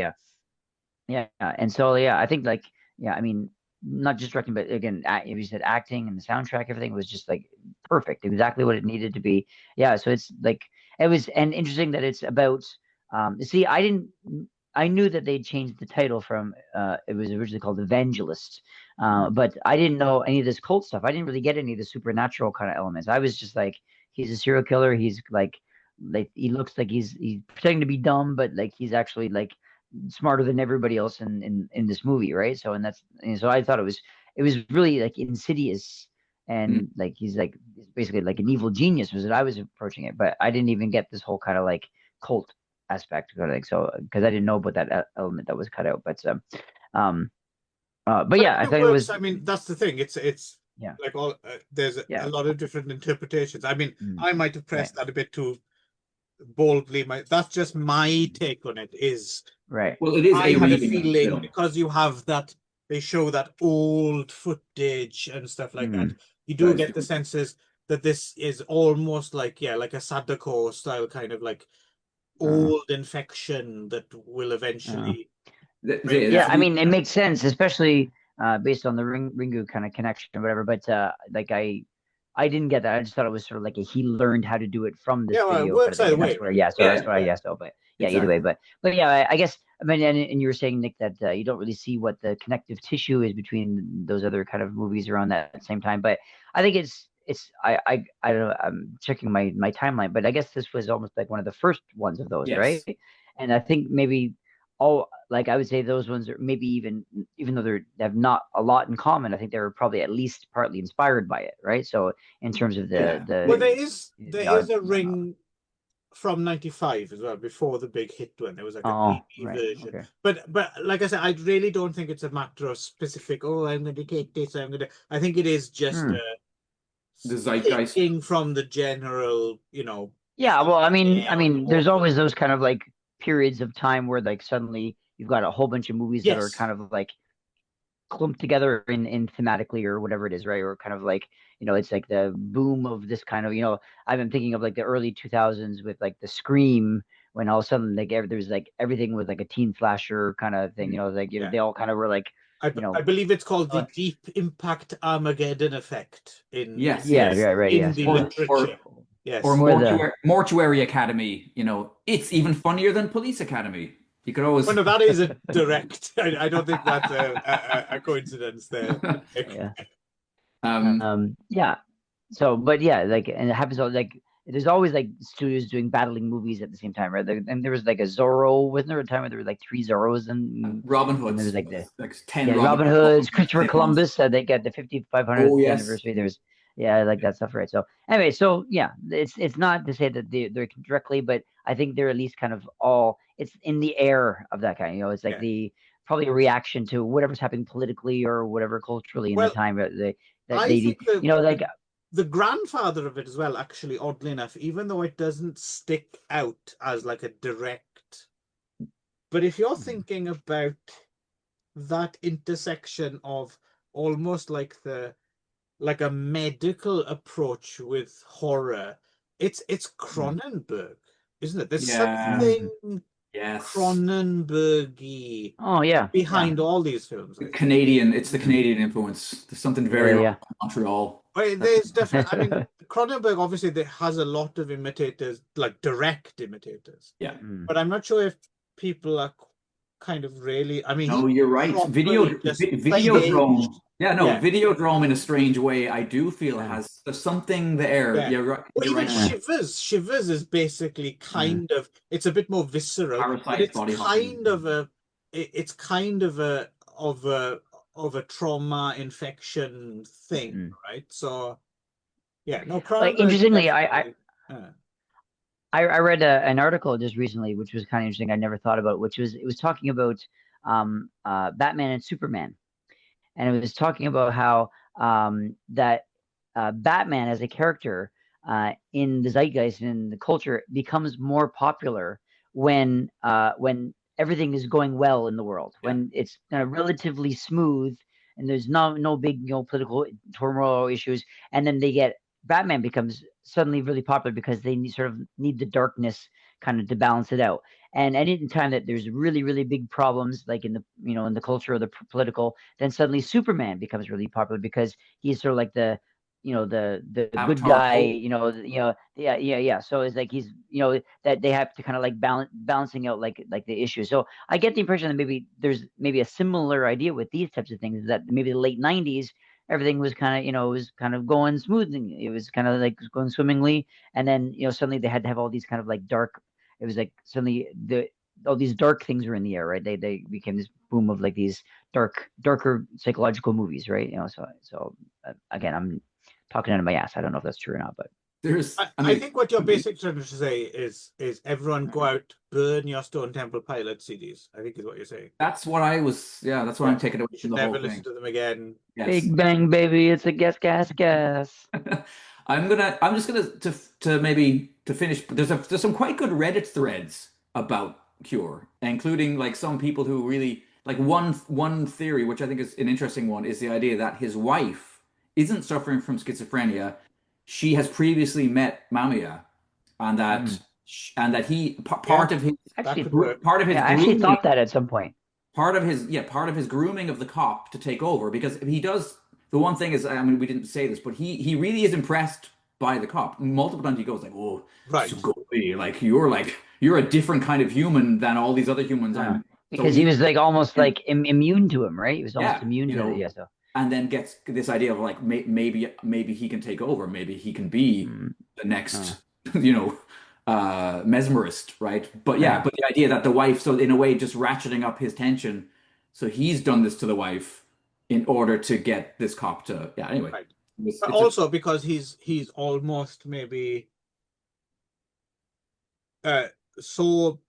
yeah, and so yeah, I think like yeah, I mean, not just directing, but again, if you said acting and the soundtrack, everything was just like perfect, exactly what it needed to be. Yeah, so it's like it was, and interesting that it's about. See, I didn't. I knew that they'd changed the title from it was originally called Evangelist, but I didn't know any of this cult stuff. I didn't really get any of the supernatural kind of elements. I was just like, he's a serial killer. He's like he looks like he's pretending to be dumb, but like he's actually like smarter than everybody else in this movie, right? So so I thought it was really like insidious and like he's basically like an evil genius was that I was approaching it, but I didn't even get this whole kind of like cult aspect of it, so because I didn't know about that element that was cut out, but yeah, I it think it works. was I mean, that's the thing. It's yeah like all there's yeah a lot of different interpretations. I mean, mm, I might have right pressed that a bit too boldly. That's just my take on it. Is right Well, it is I a had a reading of the feeling film. because you have that they show that old footage and stuff like that. mm, You That do is get the senses that this is almost like like a Sadako style kind of like uh, old infection that will uh. eventually break Yeah, That's I out. mean, it makes sense, especially based on the Ringu kind of connection or whatever. But like I didn't get that. I just thought it was sort of like he learned how to do it from this Yeah, well, it video kind of works thing, either and that's way, where right? yeah. So that's yeah, why Yeah. yeah. So, but yeah, either way. exactly. But yeah, I guess I mean, and you were saying Nick that you don't really see what the connective tissue is between those other kind of movies around that same time. But I think it's I don't know. I'm checking my timeline, but I guess this was almost like one of the first ones of those, right? Yes. And I think maybe all like I would say those ones are maybe even though they have not a lot in common, I think they were probably at least partly inspired by it, right? So in terms of Yeah. Well, the there odd, is a ring from 95 as well, before the big hit one. There was like a oh TV right version. okay But like I said, I really don't think it's a matter of specific, oh, I'm going to take this, I think it is just hmm. The zeitgeist. taking from the general, Yeah, well, I on mean, there's horror. always those kind of like periods of time where like suddenly you've got a whole bunch of movies that are Yes. kind of like clumped together in thematically or whatever it is, right? Or kind of like, it's like the boom of this kind of, I've been thinking of like the early 2000s with like the Scream when all of a sudden like there's like everything was like a teen slasher kind of thing, like, Yeah. they all kind of were like, I believe it's called the uh, Deep Impact Armageddon effect Yes, yeah, yes. right, right, in yes. the Or literature. or or Yes. Or the Mortuary Academy. It's even funnier than Police Academy. You could always Well, no, that is a direct. I don't think that's a coincidence there. yeah. um Yeah. So, but yeah, like, and it happens all like there's always like studios doing battling movies at the same time, right? And there was like a Zorro, wasn't there a time where there were like three Zorros Robin and there was Hood's like the like 10 yeah, Robin Robin Hood Hood's, films Christopher hit months. Columbus, they got the 5500th Oh yes. anniversary. There's yeah, I like that stuff, right? So anyway, so yeah, it's not to say that they're directly, but I think they're at least kind of all it's in the air of that kind. It's like Yeah. the probably a reaction to whatever's happening politically or whatever culturally in the Well, time that I they think the, like the grandfather of it as well, actually, oddly enough, even though it doesn't stick out as like a direct. But if you're thinking about that intersection of almost like a medical approach with horror, it's Cronenberg, isn't it? There's Yeah. something Yes. Cronenbergy oh yeah. behind all these films, I think. It's the Mhm. Canadian influence. There's something very Yeah, wrong yeah. with Montreal. Well, there's definitely, I mean, Cronenberg obviously there has a lot of imitators, like direct imitators, Yeah. Mm. but I'm not sure if people are kind of really, I mean, No, he you're right. properly just Videodrome. changed. Yeah, no, Yeah, Videodrome in a strange way, I do feel Yeah. there's something there. yeah. Well, You're even right, Mark. Shivers is basically kind of, it's a bit more visceral, but Parasites, it's body kind hopping. of it's kind of of a of a trauma infection thing, Mm. right? So yeah, no, Like Cronenberg interestingly, definitely. I read an article just recently, which was kind of interesting. I never thought about, which was it was talking about Batman and Superman, and it was talking about how that Batman as a character in the zeitgeist and in the culture becomes more popular when everything is going well in the world, Yeah. when it's relatively smooth and there's no big political turmoil issues, and then Batman becomes suddenly really popular because they sort of need the darkness kind of to balance it out. And any time that there's really, really big problems, like in the in the culture or the political, then suddenly Superman becomes really popular because he's sort of like the good Avatar guy, Poe. yeah. So it's like he's, that they have to kind of like balancing out like the issue. So I get the impression that maybe there's maybe a similar idea with these types of things, that maybe the late 90s everything was kind of, it was kind of going smoothly. It was kind of like going swimmingly, and then suddenly they had to have all these kind of like dark. It was like suddenly all these dark things were in the air, right? They became this boom of like these darker psychological movies, right? Again, I'm talking out of my ass. I don't know if that's true or not, but There's, I I mean, think what you're basically trying to say is everyone go out, burn your Stone Temple Pilots CDs. I think is what you're saying. that's what I was. Yeah, that's what Yeah. I'm taking away You from should the whole never listen thing. to them again. Yes. Big Bang Baby, it's a guess. I'm just gonna to maybe to finish. There's some quite good Reddit threads about Cure, including like some people who really like one theory, which I think is an interesting one, is the idea that his wife isn't suffering from schizophrenia. She has previously met Mamiya, and Hmm. that he Yeah, part of his that Actually, could work. part of his yeah, I actually grooming thought that at some point. part of his grooming of the cop to take over, because he does. The one thing is, I mean, we didn't say this, but he really is impressed by the cop. Multiple times he goes like, "Oh, Right. Sugoi, like you're a different kind of human than all these other humans." Uh, I'm so because he was like almost and like immune to him, right? He was almost yeah, immune to it. Yeah, so and then gets this idea of like maybe he can take over, maybe he can be mm, the uh, next, you know, mesmerist, right? But yeah, yeah. but the idea that the wife, so in a way, just ratcheting up his tension, so he's done this to the wife in order to get this cop to, yeah. Anyway, Right. But it's a also because he's almost maybe uh so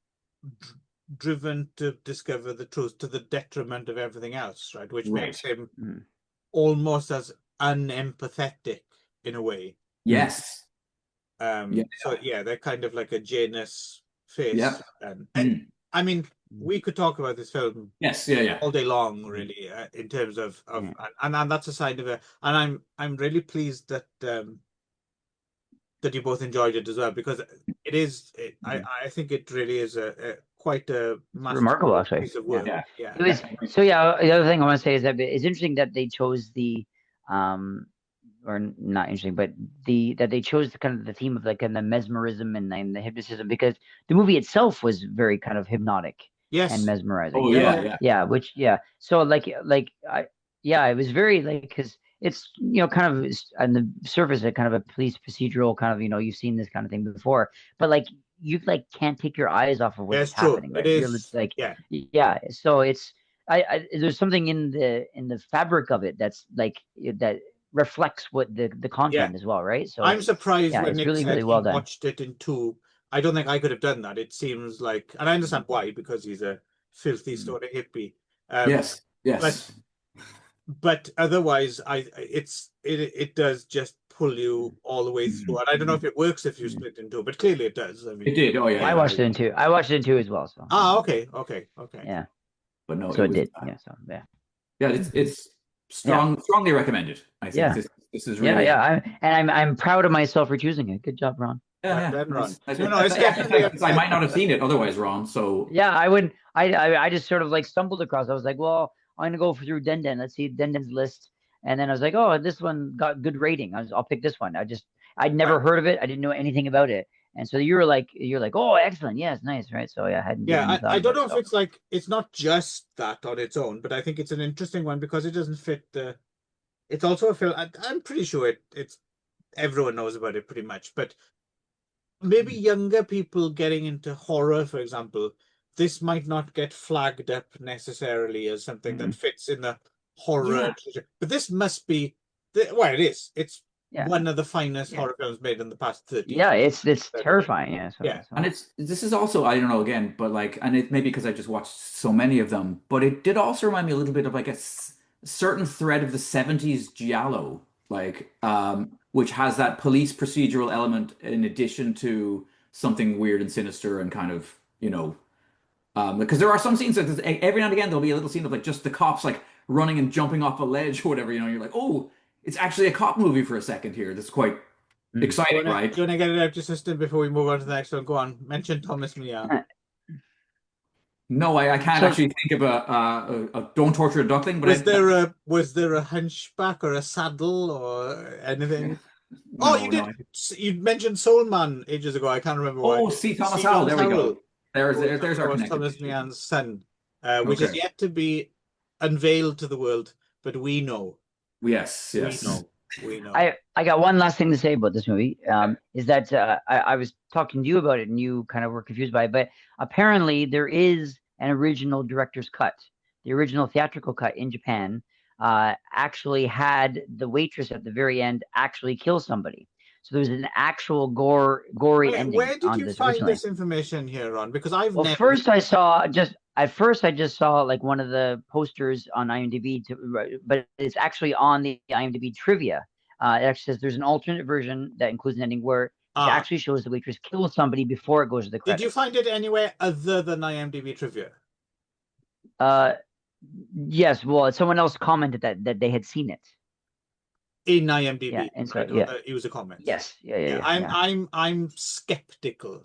dr- driven to discover the truth to the detriment of everything else, right? Which right. makes him Mm, almost as unempathetic in a way. mm, Yes, yeah, So yeah, they're kind of like a Janus yeah, face, and mm. I mean, mm, we could talk about this film Yes, yeah, yeah. all day long, really, in terms of yeah. and that's a side of it. And I'm really pleased that that you both enjoyed it as well, because it is Mhm. I think it really is a quite a It's remarkable, masterful actually. piece of Yeah. work. Yeah, Yeah. It was definitely. so yeah. The other thing I want to say is that it's interesting that they chose um, not interesting, but that they chose the kind of the theme of like kind of mesmerism and the hypnotism, because the movie itself was very kind of hypnotic and Yes. mesmerizing. Oh Yeah. yeah, So yeah. yeah, so it was very like, because it's kind of on the surface a kind of a police procedural kind of, you've seen this kind of thing before, but like you like can't take your eyes off of Yeah, what's it's true. happening, It right? You're is. like, Yeah. yeah. So it's there's something in the fabric of it that's like that reflects what the Yeah. content as well, right? So I'm surprised yeah, when it's Nick really, said really he well done. watched it in two. I don't think I could have done that. It seems like, and I understand why, because he's a filthy Mm. sort of hippie. Um, Yes, but yes. otherwise, it does just pull you all the way through. Mhm. And I don't know Mhm. if it works if you Mm. split in two, but clearly it does. I It mean, did. Oh yeah, I yeah. watched it in two. I watched it in two as well. So yeah, okay, okay. yeah. But no, it So it was. did. Yeah. So yeah, Yeah, it's yeah, strongly recommended. I think yeah, this is yeah, really. yeah. I'm proud of myself for choosing it. Good job, Ron. Yeah, Well yeah, done, Ron. nice. Nice. No, it's Yeah, definitely a, I might not have seen it otherwise, Ron. So Yeah, I wouldn't. I just sort of like stumbled across. I was like, well, I'm gonna go through Den. Let's see Den's list, and then I was like, oh, this one got good rating. I'll pick this one. I'd right. never heard of it. I didn't know anything about it, and so you're like, oh, excellent, yes, nice, right? So yeah, I hadn't given Yeah, any thought I don't about it. know if So it's like it's not just that on its own, but I think it's an interesting one because it doesn't fit the. It's also a film. I'm pretty sure it's everyone knows about it pretty much, but maybe younger people getting into horror, for example, this might not get flagged up necessarily as something that mhm. fits in the horror. Yeah, But this must be, well, it is. It's yeah, one of the finest yeah, horror films made in the past 30 yeah. years. It's I believe. terrifying. Yeah. Yeah. and this is also, I don't know, again, but like, and it maybe because I just watched so many of them, but it did also remind me a little bit of like certain thread of the 70s giallo, like which has that police procedural element in addition to something weird and sinister and kind of, because there are some scenes that every now and again there'll be a little scene of like just the cops like running and jumping off a ledge or whatever, you're like, oh, it's actually a cop movie for a second here. That's quite Mm. exciting, right? Do you wanna get it out your system before we move on to the next one? Go on. Mention Thomas Meyer. No, I can't So actually think of a Don't Torture a Duckling, but Was there a hunchback or a saddle or anything? Oh, no, no. You mentioned Soul Man ages ago. I can't remember why. Oh, C. Thomas C. Howell. Thomas There we Howell. go. There's That our was connective Thomas tissue. Mian's son, which is Okay. yet to be unveiled to the world, but we know. Yes, We yes. know. We know. I got one last thing to say about this movie. Is that I was talking to you about it and you kind of were confused by it, but apparently there is an original director's cut. The original theatrical cut in Japan actually had the waitress at the very end actually kill somebody. So there's an actual gory ending Where did on you this find originally. this information here, Ron? Because I've Well, never. first I just saw like one of the posters on IMDb, but it's actually on the IMDb trivia. It actually says there's an alternate version that includes an ending where it actually shows the waitress kill somebody before it goes to the credits. Did you find it anywhere other than IMDb trivia? Yes. Well, someone else commented that they had seen it In IMDb, yeah, and so right? yeah, It was a comment. yes, yeah. I'm skeptical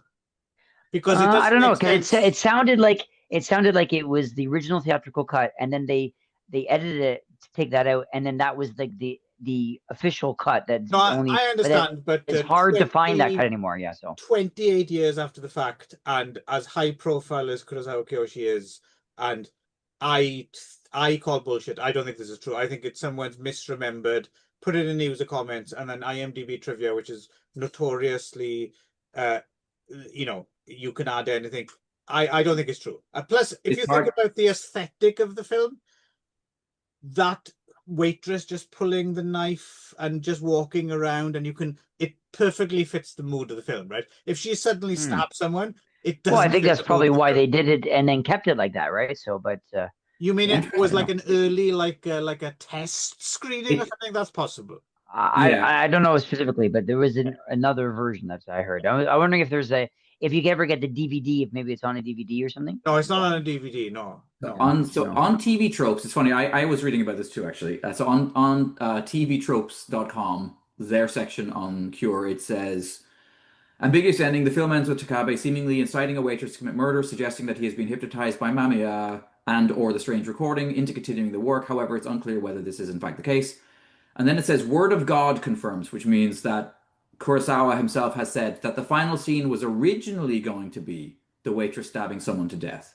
because it I doesn't don't know make because sense. it sounded like it was the original theatrical cut, and then they edited it to take that out, and then that was like the official cut. That's No, only. I understand, but it's hard to find that cut anymore. Yeah, so 28 years after the fact, and as high profile as Kurosawa Kiyoshi is, and I call bullshit. I don't think this is true. I think it's someone's misremembered, put it in user comments, and then IMDb trivia, which is notoriously, you can add anything. I don't think it's true. Plus, if you think about the aesthetic of the film, that waitress just pulling the knife and just walking around, and it perfectly fits the mood of the film, right? If she suddenly stabs someone, it doesn't. Well, I think fit that's the probably mood of the why film. they did it and then kept it like that, right? So, but You mean it was like an early, like a test screening or something? That's possible. I don't know specifically, but there was another version that I heard. I'm wondering if if you ever get the DVD, if maybe it's on a DVD or something. No, it's not on a DVD. No. On TV Tropes, it's funny. I was reading about this too, actually. So on tvtropes.com, their section on Cure, it says ambiguous ending. The film ends with Takabe seemingly inciting a waitress to commit murder, suggesting that he has been hypnotized by Mamiya and or the strange recording into continuing the work. However, it's unclear whether this is in fact the case. And then it says word of God confirms, which means that Kurosawa himself has said that the final scene was originally going to be the waitress stabbing someone to death.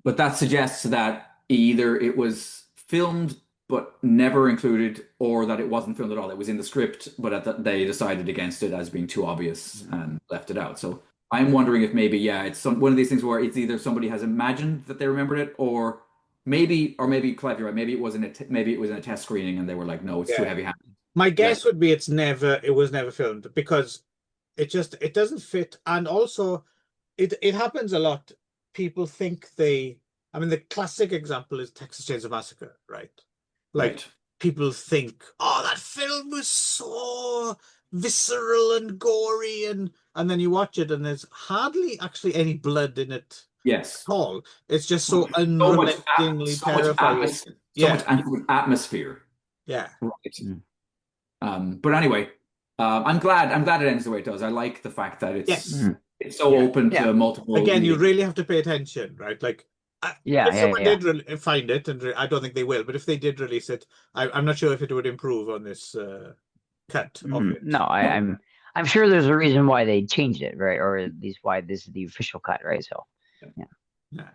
But that suggests that either it was filmed but never included, or that it wasn't filmed at all. It was in the script, but they decided against it as being too obvious and left it out. So I'm wondering if maybe, yeah, it's one of these things where it's either somebody has imagined that they remembered it, or maybe Clive, you're right. Maybe it was in a test screening and they were like, no, it's too heavy-handed. My guess would be it was never filmed because it doesn't fit, and also it happens a lot. People think the classic example is Texas Chainsaw Massacre, right? Like people think, oh, that film was so visceral and gory, and then you watch it and there's hardly actually any blood in it. Yes. At all. It's just so unrelentingly terrifying. So much atmosphere. Yeah. Right. But anyway, I'm glad it ends the way it does. I like the fact that it's so open to multiple. Again, you really have to pay attention, right? Like, if someone did find it, and I don't think they will, but if they did release it, I'm not sure if it would improve on this cut of it. No, I'm sure there's a reason why they changed it, right? Or at least why this is the official cut, right? So, yeah.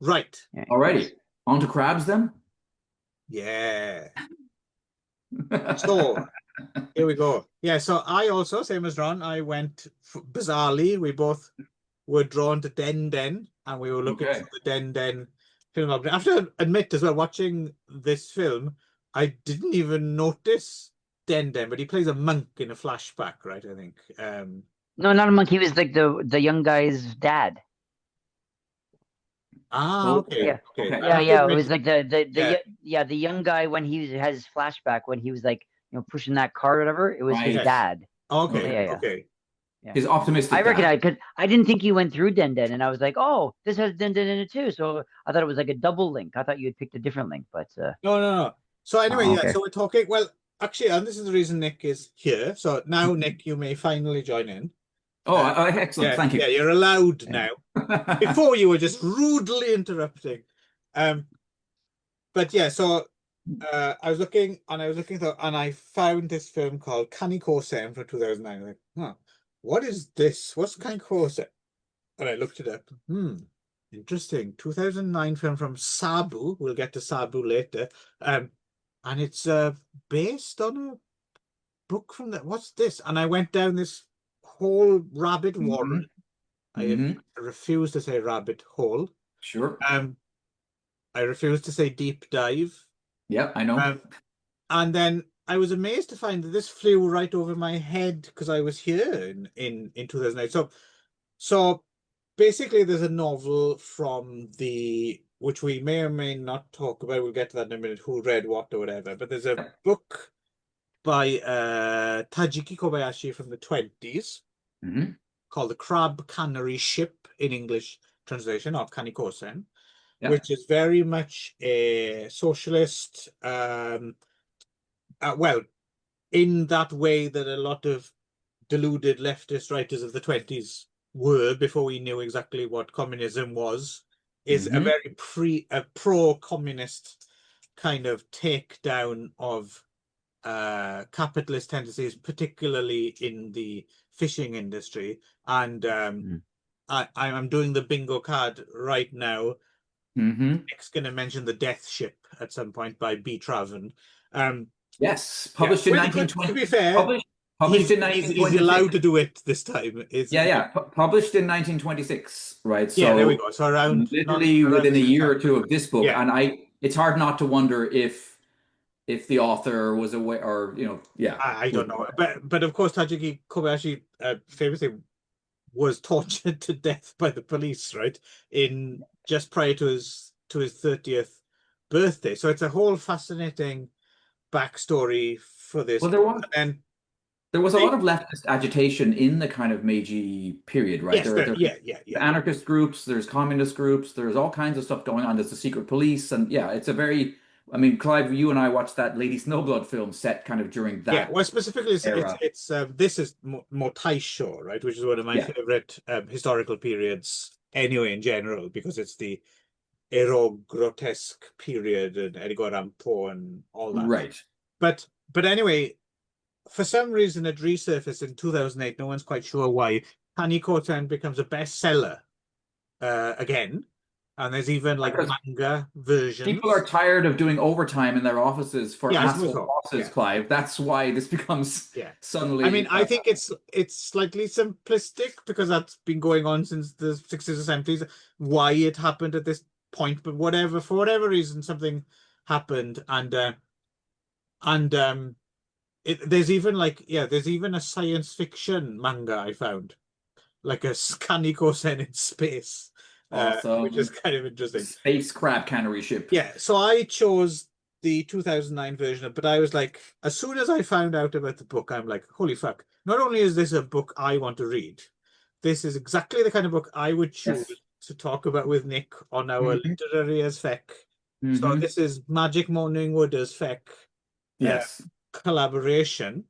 Right. Alrighty, on to crabs then. Yeah. So here we go. Yeah, so I also, same as Ron, I went bizarrely. We both were drawn to Den Den, and we were looking for the Den Den film. I have to admit as well, watching this film, I didn't even notice Den Den, but he plays a monk in a flashback, right? I think. No, not a monk. He was like the young guy's dad. Okay. Yeah. It was like the young guy when he has his flashback when he was like pushing that car or whatever. It was his dad. Okay. His optimistic. I recognize because I didn't think you went through Den Den, and I was like, oh, this has Den Den in it too. So I thought it was like a double link. I thought you had picked a different link, but no. So anyway, so we're talking. Well, actually, and this is the reason Nick is here. So now, Nick, you may finally join in. Oh, excellent. Yeah, Thank you. yeah, you're allowed now. Before you were just rudely interrupting. But yeah, so I was looking and I found this film called KANIKOSEN from 2009. Like, huh, what is this? What's KANIKOSEN? And I looked it up. Interesting. 2009 film from Sabu. We'll get to Sabu later. And it's based on a book from the what's this? And I went down this whole rabbit warren. I refuse to say rabbit hole. Sure. I refuse to say deep dive. Yeah, I know. And then I was amazed to find that this flew right over my head because I was here in 2008. So basically there's a novel from which we may or may not talk about. We'll get to that in a minute, who read what or whatever. But there's a book by Tajiki Kobayashi from the 20s called The Crab Cannery Ship in English translation, or Kanikosen, which is very much a socialist, well, in that way that a lot of deluded leftist writers of the 20s were before we knew exactly what communism was, is a very pro-communist kind of takedown of capitalist tendencies, particularly in the fishing industry. And I'm doing the bingo card right now. Nick's going to mention The Death Ship at some point by B. Traven. Yes, published in 1920. To be fair, published in 1926. He's allowed to do it this time. Published in 1926, right? So yeah, there we go. So around literally within a year or two of this book, and it's hard not to wonder if the author was aware, or I don't know, but of course Tajiki Kobayashi famously was tortured to death by the police, right, in just prior to his 30th birthday. So it's a whole fascinating backstory for this. Well, there was a lot of leftist agitation in the kind of Meiji period, right? Yes, there anarchist groups, there's communist groups, there's all kinds of stuff going on. There's the secret police, and it's a very, I mean, Clive, you and I watched that Lady Snowblood film set kind of during that. Yeah, well, specifically, it's this is more Taisho, right, which is one of my favorite historical periods anyway in general, because it's the Ero grotesque period and Edgar Allan Poe and all that. Right. But anyway, for some reason it resurfaced in 2008. No one's quite sure why. KANIKOSEN becomes a bestseller again. And there's even like manga versions. People are tired of doing overtime in their offices for asshole bosses, Clive. That's why this becomes suddenly. I mean, I think it's slightly simplistic because that's been going on since the 60s or 70s. Why it happened at this point, but for whatever reason, something happened, and there's even a science fiction manga I found, like a KANIKOSEN in space. Awesome. Which is kind of interesting. Space crab cannery ship. Yeah, so I chose the 2009 version, but I was like, as soon as I found out about the book, I'm like, holy fuck. Not only is this a book I want to read, this is exactly the kind of book I would choose to talk about with Nick on our Literary as Feck. So this is Magic Morning Wood as Feck collaboration.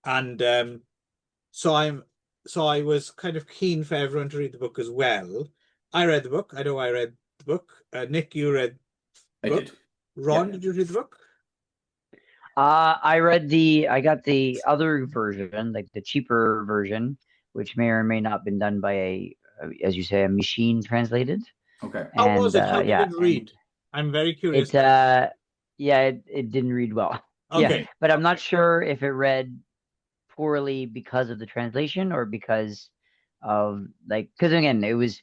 And so I was kind of keen for everyone to read the book as well. I read the book. I know I read the book. Nick, you read the book. Did. Ron, did you read the book? I got the other version, like the cheaper version, which may or may not have been done by as you say, a machine translated. Okay. How was it? How did it read? I'm very curious. It didn't read well. Okay. Yeah, but I'm not sure if it read poorly because of the translation or because of because again, it was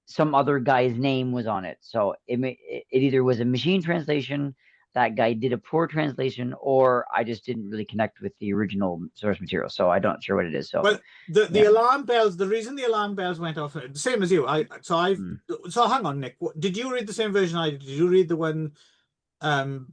some other guy's name was on it. So it either was a machine translation, that guy did a poor translation, or I just didn't really connect with the original source material. So I'm not sure what it is. So well, the alarm bells, the reason the alarm bells went off, the same as you. So hang on, Nick. Did you read the same version I did? Did you read the one mine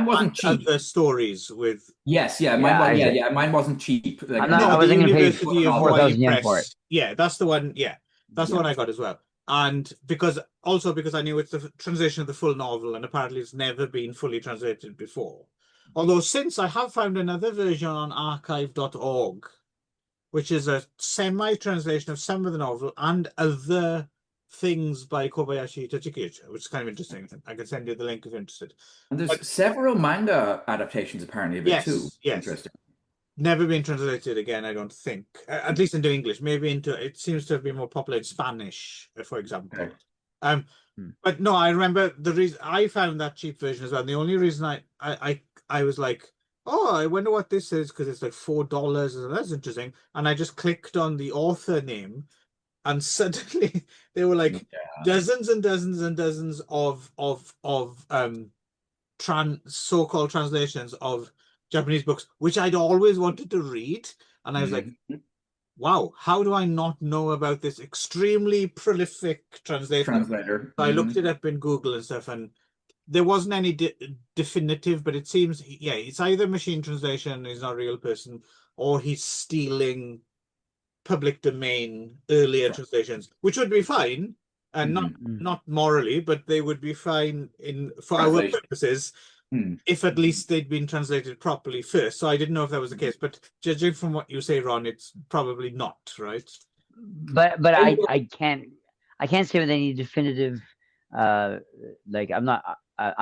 wasn't cheap. The stories with mine wasn't cheap. I was thinking pay 4,000 yen for it. Yeah, that's the one. Yeah, that's the one I got as well. And because I knew it's the translation of the full novel, and apparently it's never been fully translated before. Although since I have found another version on archive.org, which is a semi-translation of some of the novel and other things by Kobayashi Tachikage, which is kind of interesting. I can send you the link if you're interested. And But there's several manga adaptations apparently of it too. yes, Interesting. never been translated again, I don't think. At least into English. Maybe into, it seems to have been more popular in Spanish, for example. Okay. But no, I remember the reason I found that cheap version as well. And the only reason I was like, oh, I wonder what this is, because it's like $4, and that's interesting. And I just clicked on the author name, and suddenly there were like dozens and dozens and dozens of so-called translations of Japanese books, which I'd always wanted to read. And I was like, wow, how do I not know about this extremely prolific translator? So I looked it up in Google and stuff, and there wasn't any definitive, but it seems, yeah, it's either machine translation, he's not a real person, or he's stealing public domain earlier translations, which would be fine, and not morally, but they would be fine for our purposes if at least they'd been translated properly first. So I didn't know if that was the case, but judging from what you say, Ron, it's probably not, right? But I can't say with any definitive like I'm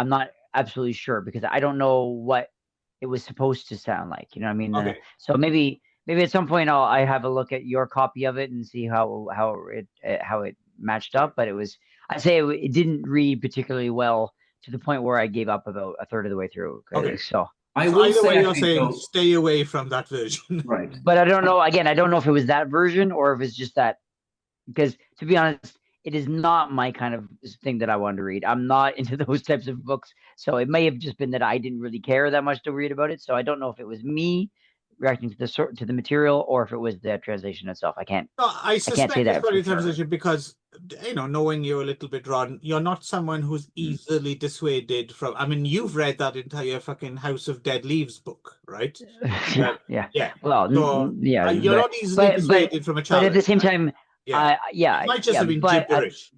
not absolutely sure, because I don't know what it was supposed to sound like. You know what I mean? Okay. So maybe at some point I have a look at your copy of it and see how it matched up. But I'd say it didn't read particularly well, to the point where I gave up about a third of the way through. Okay. So I will either say, way, you're saying stay away from that version. Right. But I don't know. Again, I don't know if it was that version or if it's just that, because to be honest, it is not my kind of thing that I wanted to read. I'm not into those types of books. So it may have just been that I didn't really care that much to read about it. So I don't know if it was me reacting to the material, or if it was the translation itself. I can't. No, I suspect say that it's probably for sure. translation because, knowing you a little bit, Ron, you're not someone who's easily dissuaded from. I mean, you've read that entire fucking House of Dead Leaves book, right? Yeah. Well, so, yeah. You're not easily dissuaded from a challenge. But at the same time, it might just have been gibberish.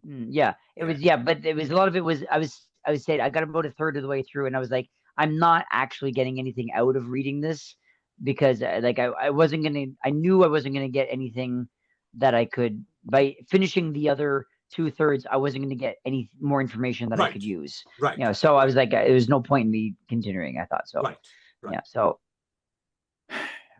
It was. Yeah, but it was a lot of it was. I was saying I got about a third of the way through, and I was like, I'm not actually getting anything out of reading this, because I wasn't gonna. I knew I wasn't gonna get anything that I could by finishing the other 2/3. I wasn't gonna get any more information that I could use. Right. So I was like, there was no point in me continuing. I thought so. Right. Yeah. So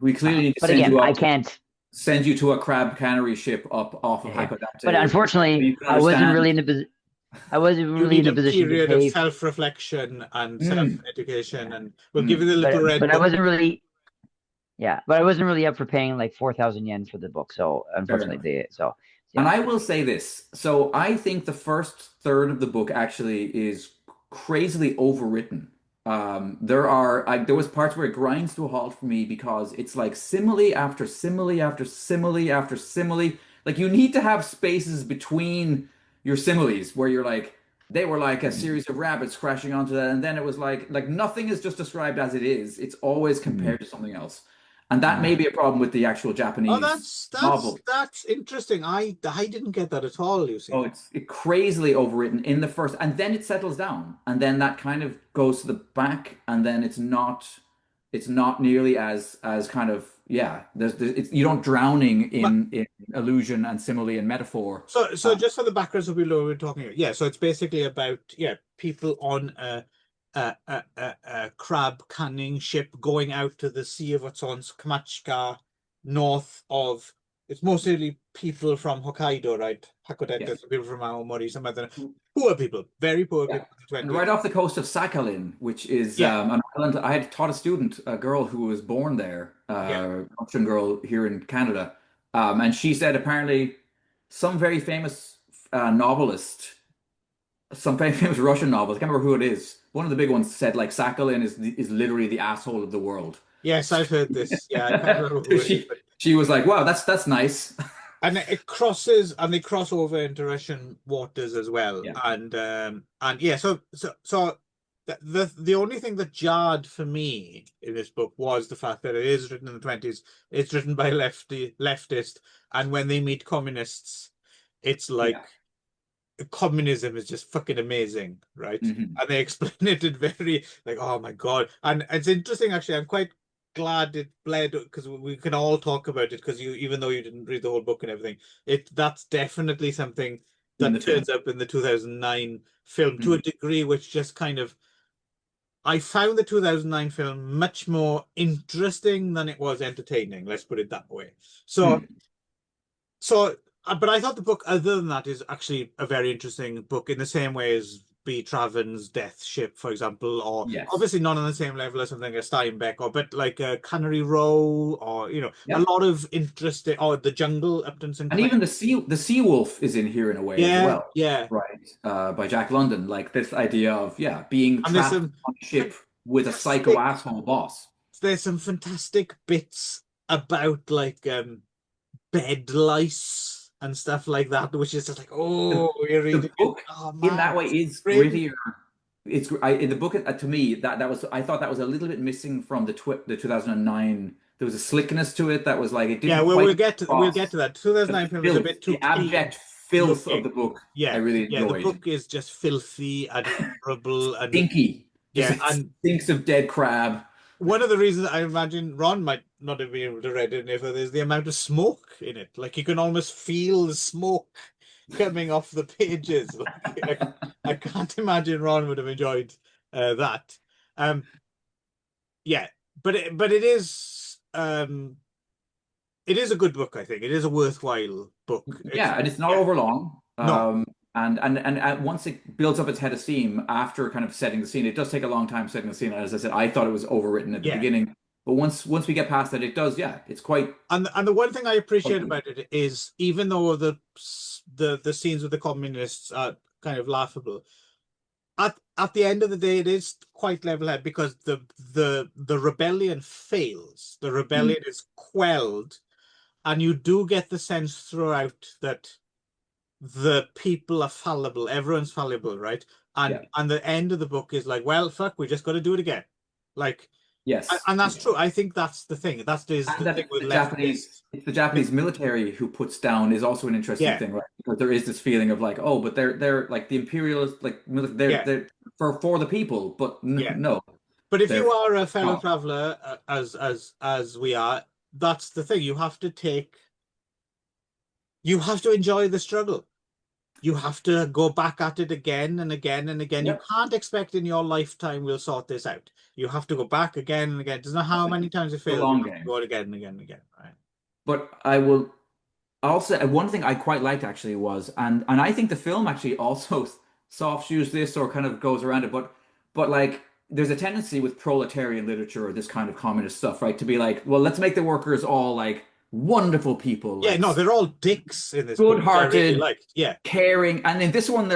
we clearly need to but again, I can't send you to a crab cannery ship up off of Hypodactyl. But unfortunately, I wasn't really in a position. I wasn't really in a position to pay. Of self-reflection and self-education, and we'll give you the little red. But I wasn't really. Yeah, but I wasn't really up for paying like 4,000 yen for the book. So unfortunately, And I will say this. So I think the first third of the book actually is crazily overwritten. There was parts where it grinds to a halt for me, because it's like simile after simile after simile after simile. Like, you need to have spaces between your similes where you're like, they were like a series of rabbits crashing onto that, and then it was like nothing is just described as it is. It's always compared to something else. And that may be a problem with the actual Japanese novel. That's interesting. I didn't get that at all, you see. Oh, it's crazily overwritten in the first, and then it settles down, and then that kind of goes to the back, and then it's not nearly as kind of, you don't drowning in illusion and simile and metaphor. So just for the background, so we know what we're talking about. So it's basically about people on a crab canning ship going out to the Sea of Otson's Kamachka, north of. It's mostly people from Hokkaido, right? Hakodate, people from Aomori, some other poor people, very poor people. And right off the coast of Sakhalin, which is an island. I had taught a student, a girl who was born there, Russian girl here in Canada, and she said apparently some very famous novelist, some very famous Russian novelist, I can't remember who it is, one of the big ones, said like Sakhalin is literally the asshole of the world. Yes, I've heard this. Yeah, I can't remember who it is. She was like, "Wow, that's nice." And they cross over into Russian waters as well. So the only thing that jarred for me in this book was the fact that it is written in the 20s. It's written by leftist, and when they meet communists, it's like communism is just fucking amazing, right? And they explain it in very like, oh my god. And it's interesting, actually. I'm quite glad it bled because we can all talk about it because even though you didn't read the whole book and everything, that's definitely something In that the film. turns up in the 2009 film to a Mhm. degree which just kind of I found the 2009 film much more interesting than it was entertaining. Let's put it that way. So, Mm. but I thought the book, other than that, is actually a very interesting book in the same way as B. Traven's Death Ship, for example, or Yes. obviously not on the same level as something like Steinbeck, or but like Cannery Row, or a Yeah. lot of interesting, or The Jungle, Upton And Sinclair. even the sea wolf is in here in a way as Yeah, well, yeah. right? By Jack London, like this idea of being And there's trapped some on a ship with a psycho fantastic, asshole boss. there's some fantastic bits about like bed lice and stuff like that, which is just like, The oh, you're the reading it. book Oh in man, that way it's is grim. grittier. In the book to me that was I thought that was a little bit missing from the 2009. There was a slickness to it that was like it Yeah, didn't well, quite we'll get cross to that. the 2009 film is a filth, bit too the clean abject filth of looking. the book. I Yeah, really yeah, the enjoyed. book is just filthy and horrible, and Stinky, just yeah, it and stinks of dead crab. one of the reasons I imagine Ron might not have been able to read it if there's the amount of smoke in it. Like you can almost feel the smoke coming off the pages. Like, I can't imagine Ron would have enjoyed that. Um, yeah, but it is a good book, I think. It is a worthwhile book. It's Yeah, and it's not yeah, overlong. no, And once it builds up its head of steam after kind of setting the scene, it does take a long time setting the scene. As I said, I thought it was overwritten at the yeah. beginning, but once we get past that, it does. Yeah, it's And the one thing I appreciate quite good. about it is even though the scenes with the communists are kind of laughable, at the end of the day, it is quite level-headed because the rebellion fails. The Mm, rebellion is quelled, and you do get the sense throughout that the people are fallible. Everyone's fallible, right? yeah. And the end of the book is like, well, fuck, we just got to do it again. Like, Yes. and that's true. I think that's the thing. That is And the that thing it's with the Japanese, leftists. it's the Japanese military who puts down is also an interesting Yeah, thing, right? Because there is this feeling of like, oh, but they're like the imperialist, like yeah, they're for the people, but yeah. no, But if they're you are a fellow oh, traveler, as we are, that's the thing. You have to enjoy the struggle. You have to go back at it again and again and again. You yep, can't expect in your lifetime we'll sort this out. You have to go back again and again. It doesn't know how many times it the fails. You long have to game. go again and again and again. Right? But I will also one thing I quite liked actually was and I think the film actually also soft shoes this or kind of goes around it, but like there's a tendency with proletarian literature or this kind of communist stuff, right, to be like, well, let's make the workers all like wonderful people, Yeah, like no, they're all dicks in this book, which I really good-hearted, liked. Yeah, caring, and in this one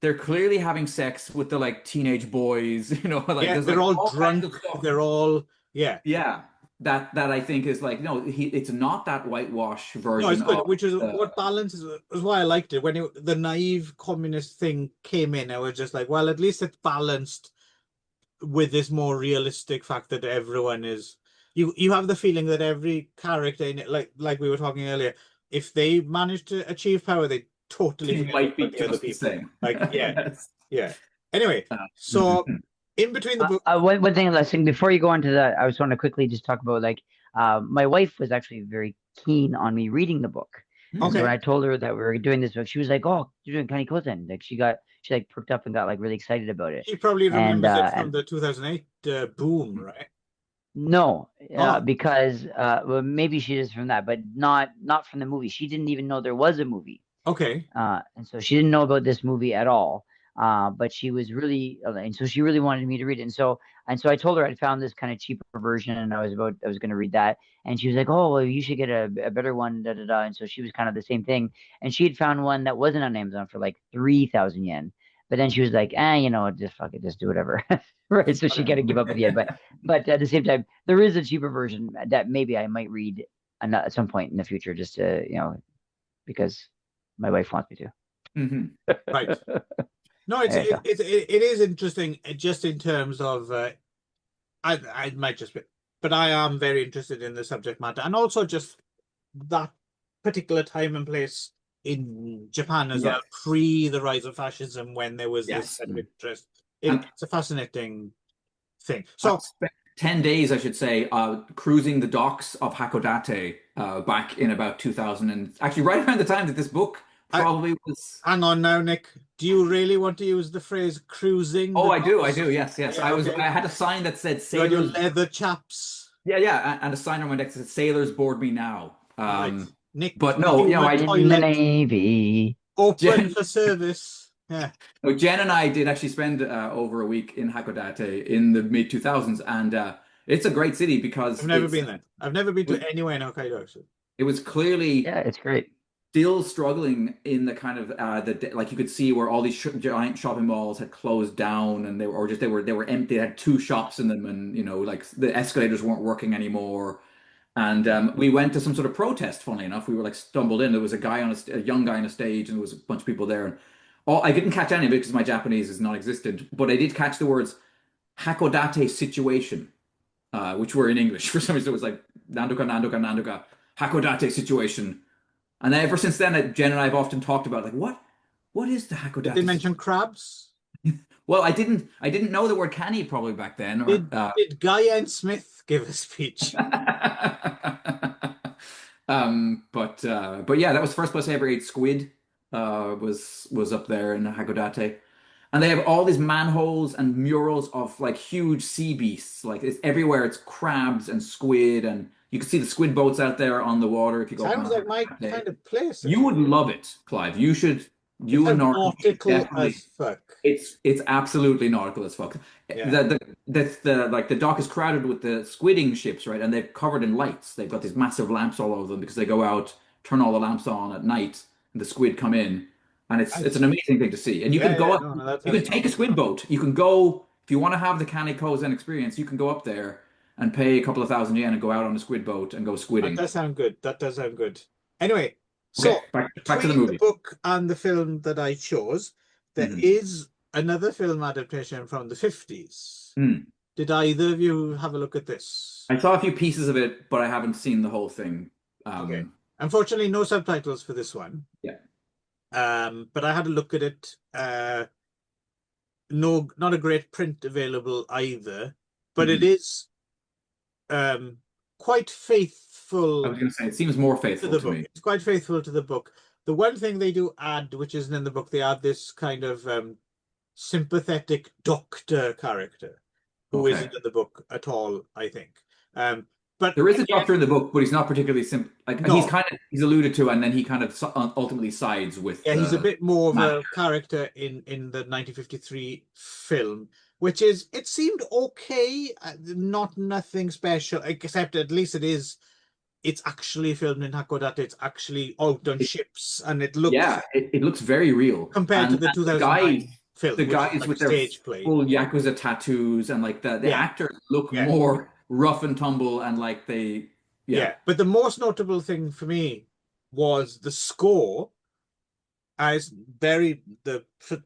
they're clearly having sex with the like teenage boys, like yeah, there's they're like all all kinds drunk. of stuff. They're all yeah. Yeah, that I think is like no, it's not that whitewash No, it's version good, of which is uh, what balances was why I liked it. When the naive communist thing came in, I was just like, well, at least it's balanced with this more realistic fact that everyone is you have the feeling that every character in it, like we were talking earlier, if they manage to achieve power, they totally they forget might be about the other just the people. same. Like, yeah, Yes. yeah. Anyway, so Mhm. in between the book, One thing, last thing before you go on to that, I was want to quickly just talk about like my wife was actually very keen on me reading the book. And so when okay, I told her that we were doing this book, she was like, "Oh, you're doing KANIKOSEN." Like she like perked up and got like really excited about it. she probably And remembers it from and the 2008 boom, right? no, Oh, because well, maybe she is from that, but not from the movie. She didn't even know there was a movie. okay. And so she didn't know about this movie at all. But she was really, and so she really wanted me to read it. And so I told her I'd found this kind of cheaper version, and I was going to read that. And she was like, "Oh, well, you should get a better one." Da da da. And so she was kind of the same thing. And she had found one that wasn't on Amazon for like 3,000 yen. But then she was like, just fuck it, just do whatever, right? So she got to give up at the end. But at the same time, there is a cheaper version that maybe I might read at some point in the future, just to because my wife wants me to. Mhm. Right. No, Yeah, so. it is interesting just in terms of I might just be, but I am very interested in the subject matter and also just that particular time and place in Japan as well, Yes. pre the rise of fascism when there was this Yes. kind of interest. And It's a fascinating thing. I So 10 days, I should say, cruising the docks of Hakodate back in about 2000, and actually right around the time that this book probably was. Hang on now, Nick. Do you really want to use the phrase cruising Oh, the I do, docks? yes, yes. Yeah, okay. I had a sign that said You had your sailors. leather chaps. Yeah, and a sign on my deck that said sailors board me now. Right. Nick, But the no, human In the toilet Navy. open Jen, for service. Yeah. no, Jen and I did actually spend over a week in Hakodate in the mid 2000s, and it's a great city because I've never been there. I've never been to anywhere in Hokkaido, actually. it was clearly Yeah, it's great. still struggling in the kind of like you could see where all these giant shopping malls had closed down, and they were empty. They had two shops in them, and like the escalators weren't working anymore. And we went to some sort of protest. Funnily enough, we were like stumbled in. There was a guy on a young guy on a stage, and there was a bunch of people there. And I didn't catch any of it because my Japanese is non-existent, but I did catch the words Hakodate situation, which were in English for some reason. It was like Nandoka, Nandoka, Nandoka, Hakodate situation. And ever since then, Jen and I have often talked about like what is the Hakodate? Did they mention crabs? Well, I didn't know the word canny probably back then. Or Did Guy N. Smith give a speech? but yeah, that was the first place I ever ate squid. Was up there in Hakodate, and they have all these manholes and murals of like huge sea beasts. Like it's everywhere. It's crabs and squid, and you can see the squid boats out there on the water. If you go up Sounds on like my Hakodate. kind of place. You would love it, Clive. You should. You It's and Norton should nautical definitely. as fuck. It's absolutely nautical as fuck. Yeah. The dock is crowded with the squidding ships, right? And they're covered in lights. They've got these massive lamps all over them because they go out, turn all the lamps on at night, and the squid come in, and it's an amazing thing to see. And you can go up, No, that you can sounds take a squid boat. You can go if you want to have the KANIKOSEN experience. You can go up there and pay a couple of thousand yen and go out on a squid boat and go That squidding. does sound good. That does sound good. Anyway, Okay, so back to the between movie. the book and the film that I chose, there Mhm. is another film adaptation from the 50s. Mm. Did either of you have a look at this? I saw a few pieces of it, but I haven't seen the whole thing. Okay. Unfortunately, no subtitles for this one. Yeah. But I had a look at it. No, not a great print available either, but it is quite faithful. I was going to say it seems more faithful the to book. me. It's quite faithful to the book. The one thing they do add, which isn't in the book, they add this kind of sympathetic doctor character who Okay. isn't in the book at all, I think. But There is a doctor in the book, but he's not particularly simple. Like No. he's alluded to, and then he kind of ultimately sides with. yeah, he's a bit more of a man. character in the 1953 film, which is, it seemed okay, not nothing special, except at least it's actually filmed in Hakodate. It's actually out on ships, and it looks it looks very real compared to the 2009 film. The which is guys like with their stage play. full Yakuza tattoos and like the Yeah. actors look Yeah. more rough and tumble and like But the most notable thing for me was the score. As the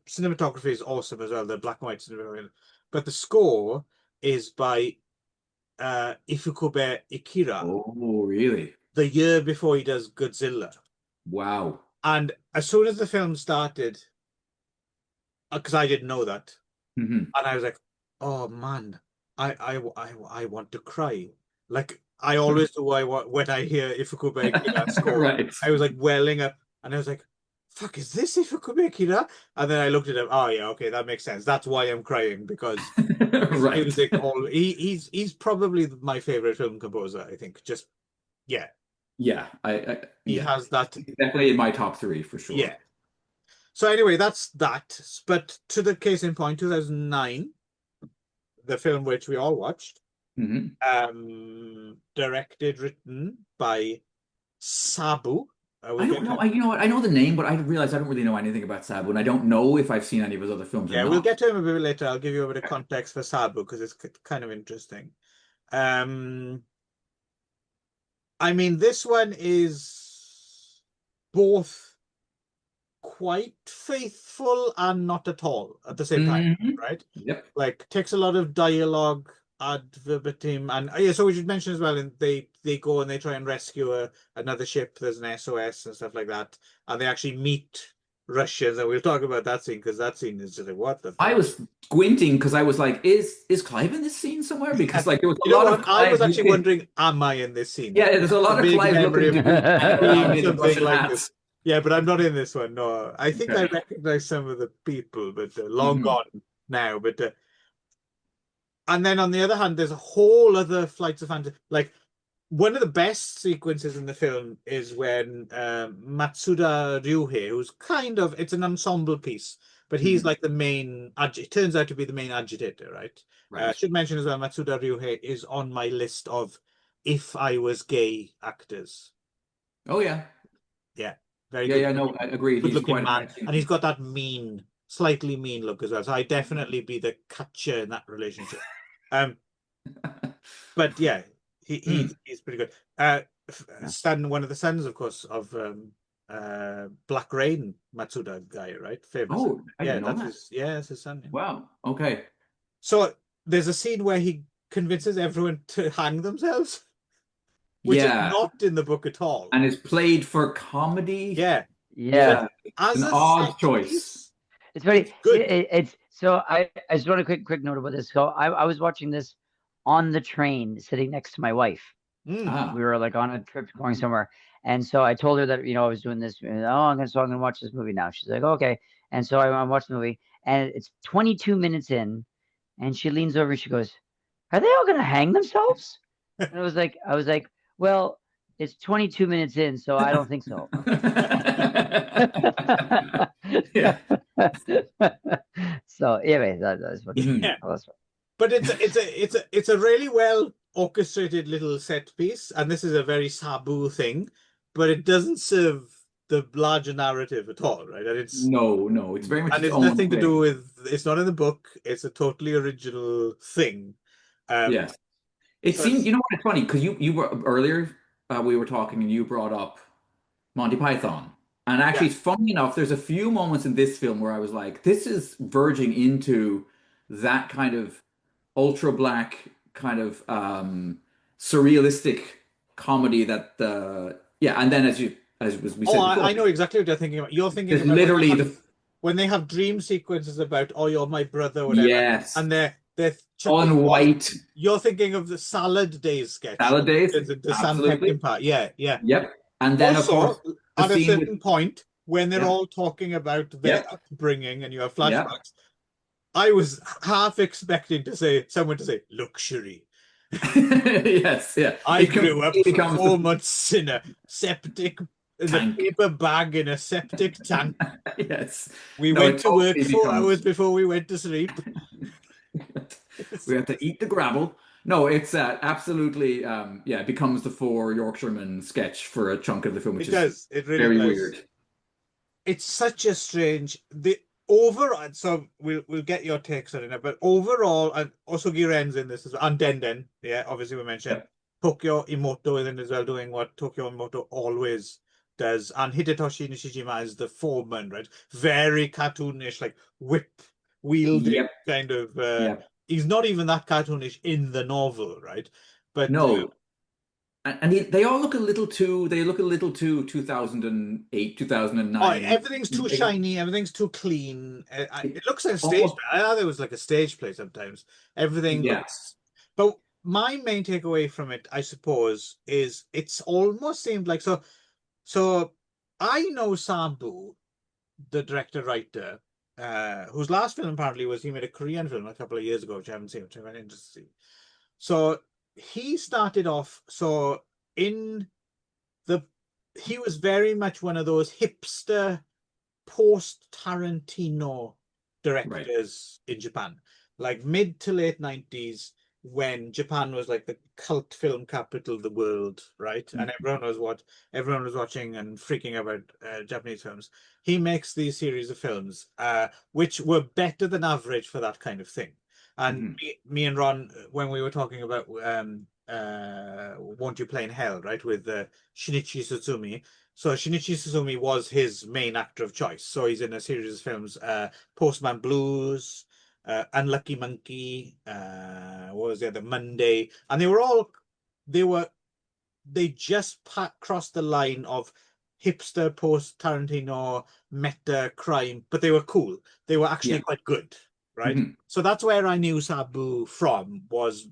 cinematography is awesome as well, the black and white cinematography, but the score is by Ifukube Ikira, Oh, really? the year before he does Godzilla. Wow. And as soon as the film started, because I didn't know that, Mhm. and I was like, oh man, I want to cry. Like I always do when I hear Ifukube Ikira score. Right. I was like welling up, and I was like, fuck, is this Ifukube Ikira? And then I looked at him, oh yeah, okay, that makes sense. That's why I'm crying, because Right. music he's probably my favorite film composer, I think. Just yeah. Yeah, He has that. He's definitely in my top three for sure. Yeah. So anyway, that's that. But to the case in point, 2009, the film which we all watched, Mhm. directed, written by Sabu. I don't know. You know what? I know the name, but I realize I don't really know anything about Sabu, and I don't know if I've seen any of his other films or Yeah, not. we'll get to him a bit later. I'll give you a bit of context for Sabu because it's kind of interesting. I mean, this one is both quite faithful and not at all at the same time, right? Yep. Like takes a lot of dialogue ad verbatim, and yeah. So we should mention as well, and they go and they try and rescue another ship. There's an SOS and stuff like that, and they actually meet Russians, and we'll talk about that scene because that scene is just like, what the fuck? I was squinting because I was like, is Clive in this scene somewhere? Because like there was a You know lot what? of I was Clive actually looking. wondering, am I in this scene? Yeah, there's a lot of big Clive memory looking of dudes hanging around being in the something Russian like hats. this. Yeah, but I'm not in this one. No, I think I Okay. recognize some of the people, but long Mhm. gone now. But and then on the other hand, there's a whole other Flights of Fantasy. Like one of the best sequences in the film is when Matsuda Ryuhei, who's kind of it's an ensemble piece, but he's Mhm. like the main. It turns out to be the main agitator, right? I Right. should mention as well, Matsuda Ryuhei is on my list of if I was gay actors. Oh yeah. Yeah, very Yeah, good, yeah, no, I agree. good He's looking quite man, enticing. and he's got that mean, slightly mean look as well. So I definitely be the catcher in that relationship. Um, but yeah, Mm. he's pretty good. Stan, one of the sons, of course, of Black Rain, Matsuda guy, right? Famous. Oh, I Yeah, didn't know that's that. his. Yeah, that's his son. Yeah. Wow. Okay. So there's a scene where he convinces everyone to hang themselves, which is Yeah. not in the book at all. And it's played for comedy. Yeah, Yeah. as An a odd set choice. piece, It's very it's good. it's so I just want a quick note about this. So I was watching this on the train sitting next to my wife. Ah. We were like on a trip going somewhere. And so I told her that, I was doing this. I'm gonna watch this movie now. She's like, okay. And so I'm watching the movie, and it's 22 minutes in, and she leans over and she goes, "Are they all gonna hang themselves?" And I was like, well, it's 22 minutes in, so I don't think so. Yeah. So anyway, that's what. Mhm. Yeah. That's But it's a really well orchestrated little set piece, and this is a very Sabu thing, but it doesn't serve the larger narrative at all, right? And No, it's very much its it's own nothing to do thing. with it's not in the book. It's a totally original thing. Yes. It So seemed, you know what, it's funny because you were earlier, we were talking and you brought up Monty Python. And actually, yeah. it's funny enough, there's a few moments in this film where I was like, this is verging into that kind of ultra black kind of surrealistic comedy that the yeah, and then as we Oh, said before, I know exactly what you're thinking about. You're thinking there's about literally the when they have dream sequences about, oh, you're my brother, whatever, yes, and they're all chucking in balls. white You're thinking of the Salad Days sketch. salad days, The Sam absolutely. Peckinpah. Yeah, yeah. Yep. And then of course Also, the at a scene with certain point, when they're yep, all talking about their yep, upbringing and you have yep. flashbacks, I was half expecting someone to say luxury. Yes, yeah. I It grew up completely becomes 4 months in a tank. paper bag in a septic tank. Yes. We No, went it to work totally 4 hours becomes before we went to sleep. we have to eat the gravel. No, it's absolutely yeah, it becomes the four Yorkshiremen sketch for a chunk of the film, which It is does. It really very does. weird. It's such a strange the overall. So we'll get your takes on it now, but overall, and Osogi Ren's in this as well, and Denden. Yeah, obviously we mentioned Yep. Tokyo Imoto is in as well, doing what Tokyo Imoto always does, and Hidetoshi Nishijima is the foreman, right? Very cartoonish, like whip wielding Yep. kind of. Yep. He's not even that cartoonish in the novel, right? But No. And they all look a little too they look a little too 2008, oh, 2009. everything's too shiny, everything's too clean. It looks like a stage Almost play. I thought it was like a stage play sometimes. Everything yeah. looks. But my main takeaway from it, I suppose, is it's almost seemed like so. So I know Sambu, the director writer, whose last film apparently was he made a Korean film a couple of years ago, which I haven't seen, which I'm very interested to see. So he started off in the he was very much one of those hipster post Tarantino Right. directors in Japan, like mid to late 90s, when Japan was like the cult film capital of the world, right? And everyone was watching and freaking about Japanese films. He makes these series of films, which were better than average for that kind of thing. And Mhm. me and Ron, when we were talking about Won't You Play in Hell, right, with Shinichi Sutsumi. So Shinichi Sutsumi was his main actor of choice. So he's in a series of films, Postman Blues, Unlucky Monkey, what was the other, Monday, and they just crossed the line of hipster post Tarantino meta crime, but they were cool. They were actually quite good, right? So that's where I knew Sabu from, was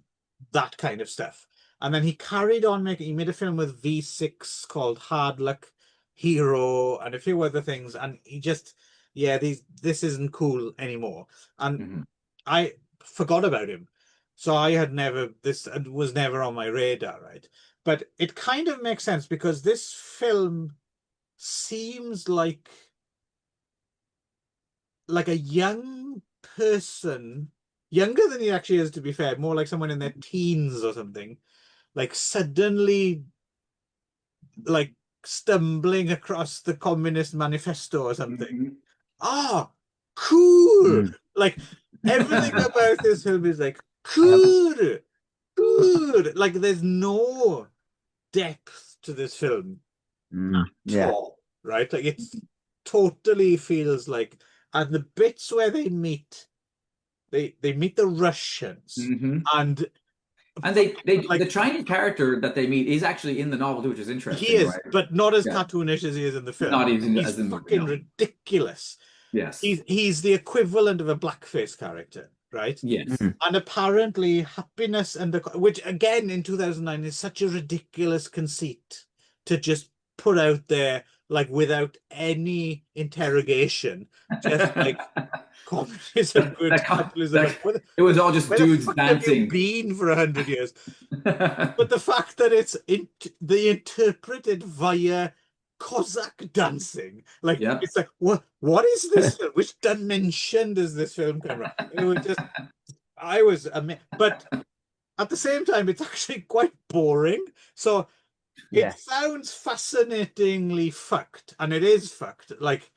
that kind of stuff. And then he carried on making. He made a film with V6 called Hard Luck Hero and a few other things, and he just this isn't cool anymore. And I forgot about him. So I had this was never on my radar, right? But it kind of makes sense because this film seems like a young person, younger than he actually is, to be fair, more like someone in their teens or something, like suddenly like stumbling across the Communist Manifesto or something. Cool. Like everything about this film is like cool. Like there's no depth to this film at all, right? Like it totally feels like, and the bits where they meet the Russians, and they like, the Chinese character that they meet is actually in the novel too, which is interesting. He is, right? but not as cartoonish as he is in the film. Not even he's as in fucking ridiculous. Yes, he's the equivalent of a blackface character, right? Yes, and apparently happiness and which again in 2009 is such a ridiculous conceit to just put out there, like without any interrogation, just like communism, good capitalism. It was all just dudes dancing. Have you been for 100 years? But the fact that it's the interpreted via Cossack dancing, like it's like what is this film? Which dimension does this film come from? It was just, I was amazed, but at the same time it's actually quite boring. So it sounds fascinatingly fucked, and it is fucked. Like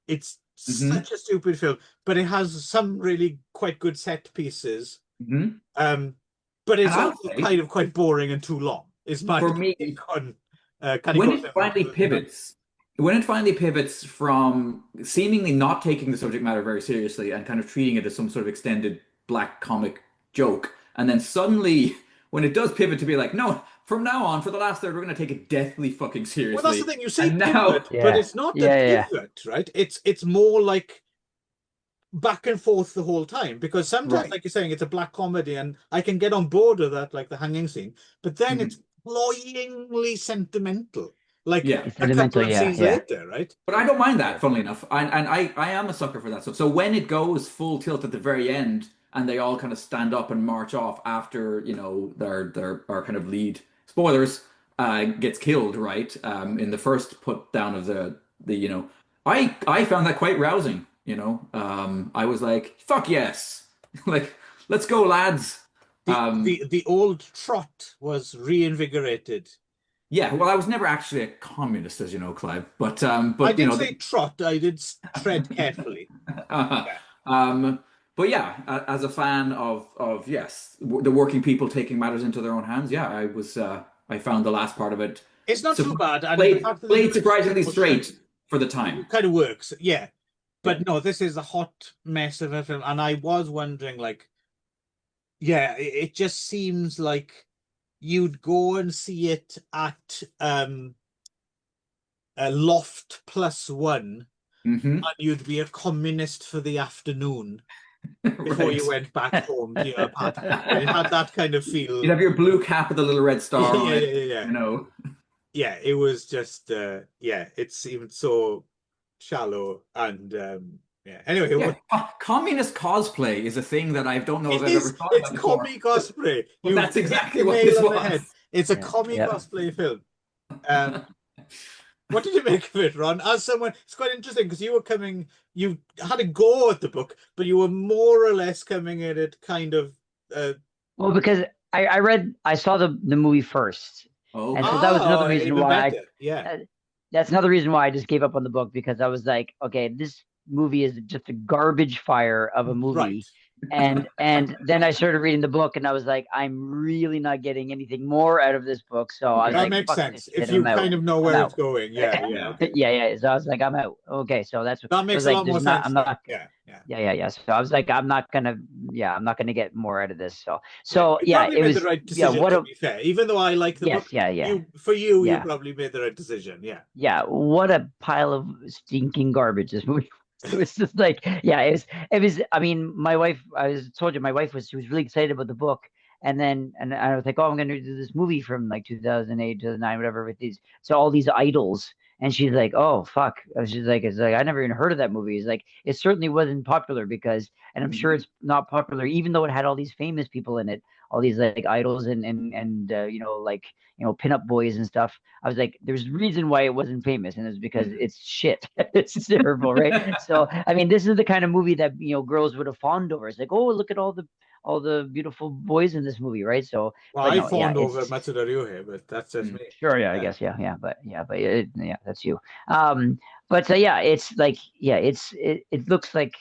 it's such a stupid film, but it has some really quite good set pieces. But it's also kind of quite boring and too long. Is my take on when it finally pivots from seemingly not taking the subject matter very seriously and kind of treating it as some sort of extended black comic joke, and then suddenly when it does pivot to be like, no, from now on, for the last third, we're going to take it deathly fucking seriously. Well, that's the thing. You say pivot, but it's not a pivot, right? It's more like back and forth the whole time, because sometimes, like you're saying, it's a black comedy, and I can get on board with that, like the hanging scene. But then it's cloyingly sentimental, like a couple of scenes later, right? But I don't mind that, funnily enough. I am a sucker for that stuff. So when it goes full tilt at the very end, and they all kind of stand up and march off after, you know, our kind of lead, spoilers, gets killed, right? In the first put down of the you know, I found that quite rousing, you know. I was like, fuck yes. Like, let's go, lads. The old trot was reinvigorated. Yeah, well, I was never actually a communist, as you know, Clive. But I didn't say trot. I did tread carefully. But yeah, as a fan of the working people taking matters into their own hands, I was I found the last part of it. It's not too bad. Played surprisingly straight for the time. It kind of works, yeah. But no, this is a hot mess of a film, and I was wondering, like, it just seems like you'd go and see it at a Loft +1, and you'd be a communist for the afternoon before you went back home to your apartment. It had that kind of feel. You'd have your blue cap with a little red star on it. You know. Yeah, it was just it's even so shallow, and anyway, communist cosplay is a thing that I don't know if I've ever thought about before. It's commie cosplay. That's exactly what this was. It's a commie cosplay film. What did you make of it, Ron? As someone, it's quite interesting because you had a go at the book, but you were more or less coming at it kind of. Well, because I saw the movie first. Oh, and so that was another reason why. That's another reason why I just gave up on the book, because I was like, okay, this movie is just a garbage fire of a movie. Right. and then I started reading the book, and I was like, I'm really not getting anything more out of this book. So I was Okay. That like, makes fuck this sense. If shit, I'm you out. kind of know I'm where it's out. going. Yeah, Yeah. okay. Yeah. So I was like, I'm out. Okay, so that's I That makes was a like, lot more there's not, sense I'm now. not. Yeah. Yeah. So I was like, I'm not gonna get more out of this. So Yeah. You yeah, probably it made the was right yeah. decision, What to a be fair. Even though I like the book, yes, yeah. you Yeah. probably made the right decision. Yeah. Yeah, what a pile of stinking garbage this movie was. It was just like, yeah, it was. I mean, my wife, told you, my wife she was really excited about the book, and I was like, oh, I'm going to do this movie from like 2008 to 2009, whatever, with these, so all these idols, and she's like, oh fuck, she's like, it's like I never even heard of that movie. It's like it certainly wasn't popular because, and I'm sure Mhm. it's not popular, even though it had all these famous people in it, all these like idols and like pinup boys and stuff. I was like, there's a reason why it wasn't famous, and it's because Mhm. it's shit. It's terrible, right? So, I mean, this is the kind of movie that girls would have fawned over. It's like, oh, look at all the beautiful boys in this movie, right? So, Well, but I no, yeah, fawned over it's Matsuda Ryuhei, but that's just Mm. me. sure, yeah, I Yeah. guess, but yeah, that's you. But yeah, it's like, yeah, it looks like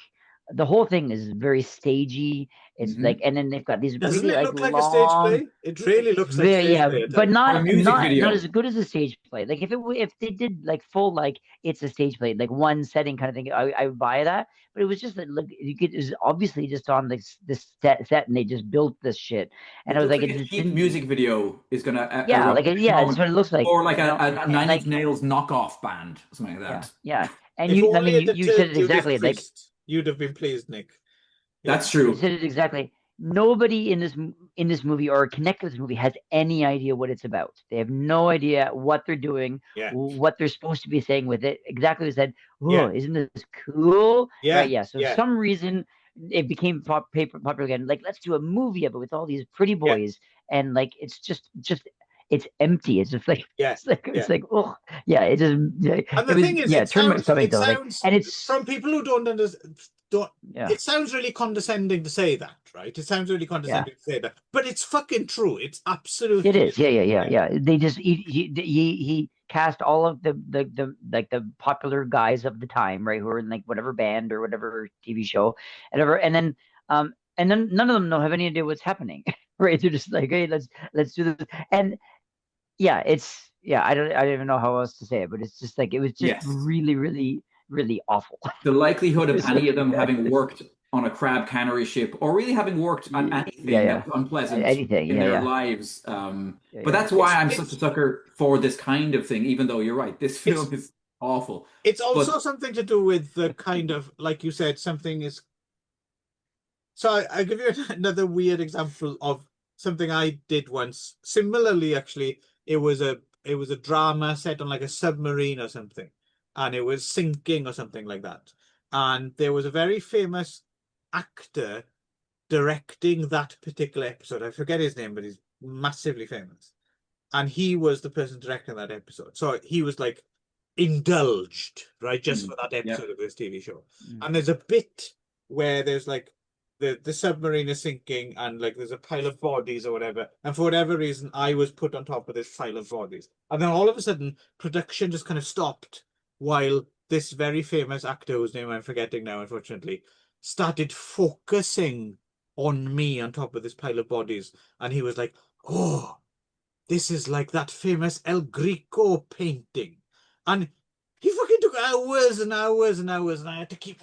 the whole thing is very stagey. It's like, Mhm. and then they've got these Doesn't really it like look like a stage long. play? It really looks like Very, stage yeah, play at but times. Or a not music not not video. as good as a stage play. Like if they did like full like it's a stage play, like one setting kind of thing, I would buy that. But it was just that look, it was obviously just on this set, and they just built this shit, and It I was looks like, like it a just cheap didn't. music video is going to Yeah, erupt like at any yeah, that's moment, what it looks like, or like a and Nine Inch like Nails knockoff band, something like yeah, that. yeah, and If I only mean, it you had you said turned it Judas exactly, like Priest, you'd have been pleased, Nick. Yeah. That's you true. said it exactly. Nobody in this movie or connected with this movie has any idea what it's about. They have no idea what they're doing, Yeah. what they're supposed to be saying with it. Exactly what I said. Yeah. Oh, isn't this cool? Right? Yeah. Yeah. So for Yeah. some reason it became popular again. Like, let's do a movie of it with all these pretty Yeah. boys, and like it's just it's empty. It's just like Yeah. it's Yeah. like, oh yeah. It just yeah, And it the was, thing is, yeah. It turned my stomach it though. Like, sounds, and it's from people who don't understand, don't, yeah. it sounds really condescending to say that, right? It sounds really Yeah. condescending to say that, but it's fucking true. It's It absolutely is, yeah, true. They just he cast all of the like the popular guys of the time, right, who are in like whatever band or whatever TV show, and then none of them have any idea what's happening, right? They're just like, hey, let's do this, and yeah, I don't even know how else to say it, but it's just like it was just Yes. really, really, really awful. The likelihood It of was any of like, them having worked on a crab cannery ship or really having worked on anything that was unpleasant anything, in their lives. But yeah. that's why I'm such a It's sucker for this kind of thing, even though you're right, this it's film is awful. it's But also something to do with the kind of, like you said, something is. So I give you another weird example of something I did once. Similarly, actually, it was a drama set on like a submarine or something, and it was sinking or something like that. And there was a very famous actor directing that particular episode. I forget his name, but he's massively famous. And he was the person directing that episode. So he was like indulged, right, just for that yeah, episode of this TV show. Mm. And there's a bit where there's like the submarine is sinking and like there's a pile of bodies or whatever. And for whatever reason, I was put on top of this pile of bodies. And then all of a sudden, production just kind of stopped while this very famous actor, whose name I'm forgetting now, unfortunately, started focusing on me on top of this pile of bodies. And he was like, oh, this is like that famous El Greco painting. And he fucking took hours and hours and hours, and I had to keep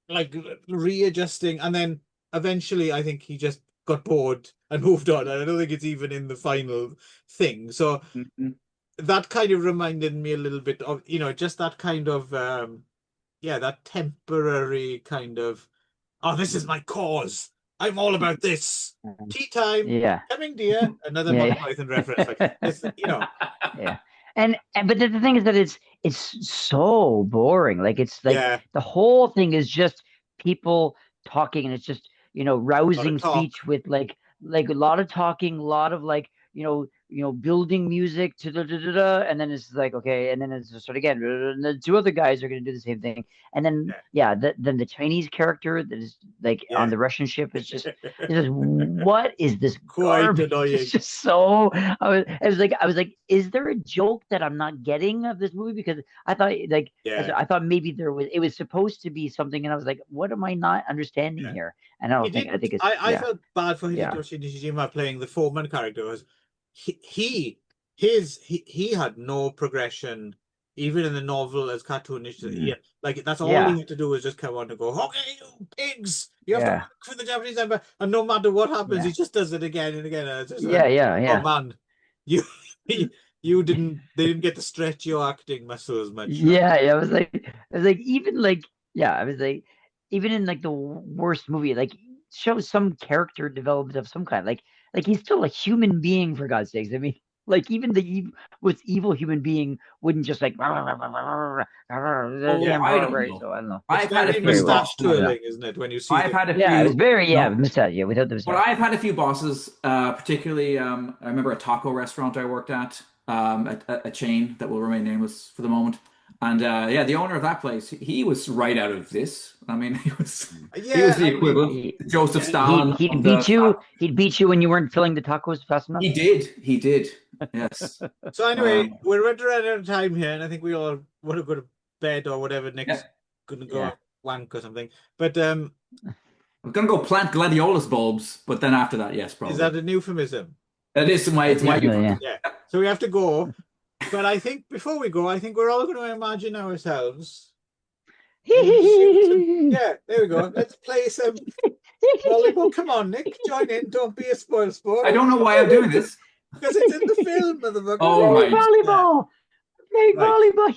like readjusting. And then eventually, I think he just got bored and moved on. And I don't think it's even in the final thing. So Mhm. that kind of reminded me a little bit of, just that kind of, yeah, that temporary kind of, oh, this is my cause. I'm all about this. Tea time. Yeah. Coming, dear. Another Monty Yeah. Python reference. Like this, Yeah. And but the thing is that it's so boring. Like it's like yeah, the whole thing is just people talking, and it's just, got to rousing talk. speech with like a lot of talking, a lot of like, building music to and then it's like, okay, and then it's just sort of again, and the two other guys are going to do the same thing, and then then the Chinese character that is like on the Russian ship is just what is this Quite garbage? annoying. It's just so I was like, is there a joke that I'm not getting of this movie? Because I thought I thought maybe it was supposed to be something, and I was like, what am I not understanding here? And I think it's I felt bad for Hidetoshi Nishijima playing the foreman character. Was he had no progression even in the novel as cartoonish. Like that's all he had to do was just come on and go, okay, you pigs, you have to work for the Japanese Empire, and no matter what happens, he just does it again and again. And it's just oh man, you they didn't get to stretch your acting muscles much. I was like even like I was like even in like the worst movie, like show some character development of some kind, like he's still a human being, for God's sakes. I mean, like even the most evil human being wouldn't just like I don't know. So I don't know. I've had a few mustache twirling, isn't it? When you see I've had a few. It was very mustache. Yeah, without the mustache. But I've had a few bosses, particularly. I remember a taco restaurant I worked at, a chain that will remain nameless for the moment. And the owner of that place, he was right out of this. I mean, he was the equivalent. Joseph Stalin. He'd beat you when you weren't filling the tacos fast enough. He did. Yes. So anyway, we're running out of time here, and I think we all want to go to bed or whatever. Nick's gonna go wank or something. But I'm gonna go plant gladiolus bulbs, but then after that, yes, probably. Is that an euphemism? It is my euphemism. Yeah. So we have to go. But I think before we go, I think we're all going to imagine ourselves. There we go. Let's play some volleyball. Come on, Nick, join in. Don't be a spoil sport. I don't know why I'm doing this. Because it's in the film, motherfucker. Oh, volleyball. Play volleyball.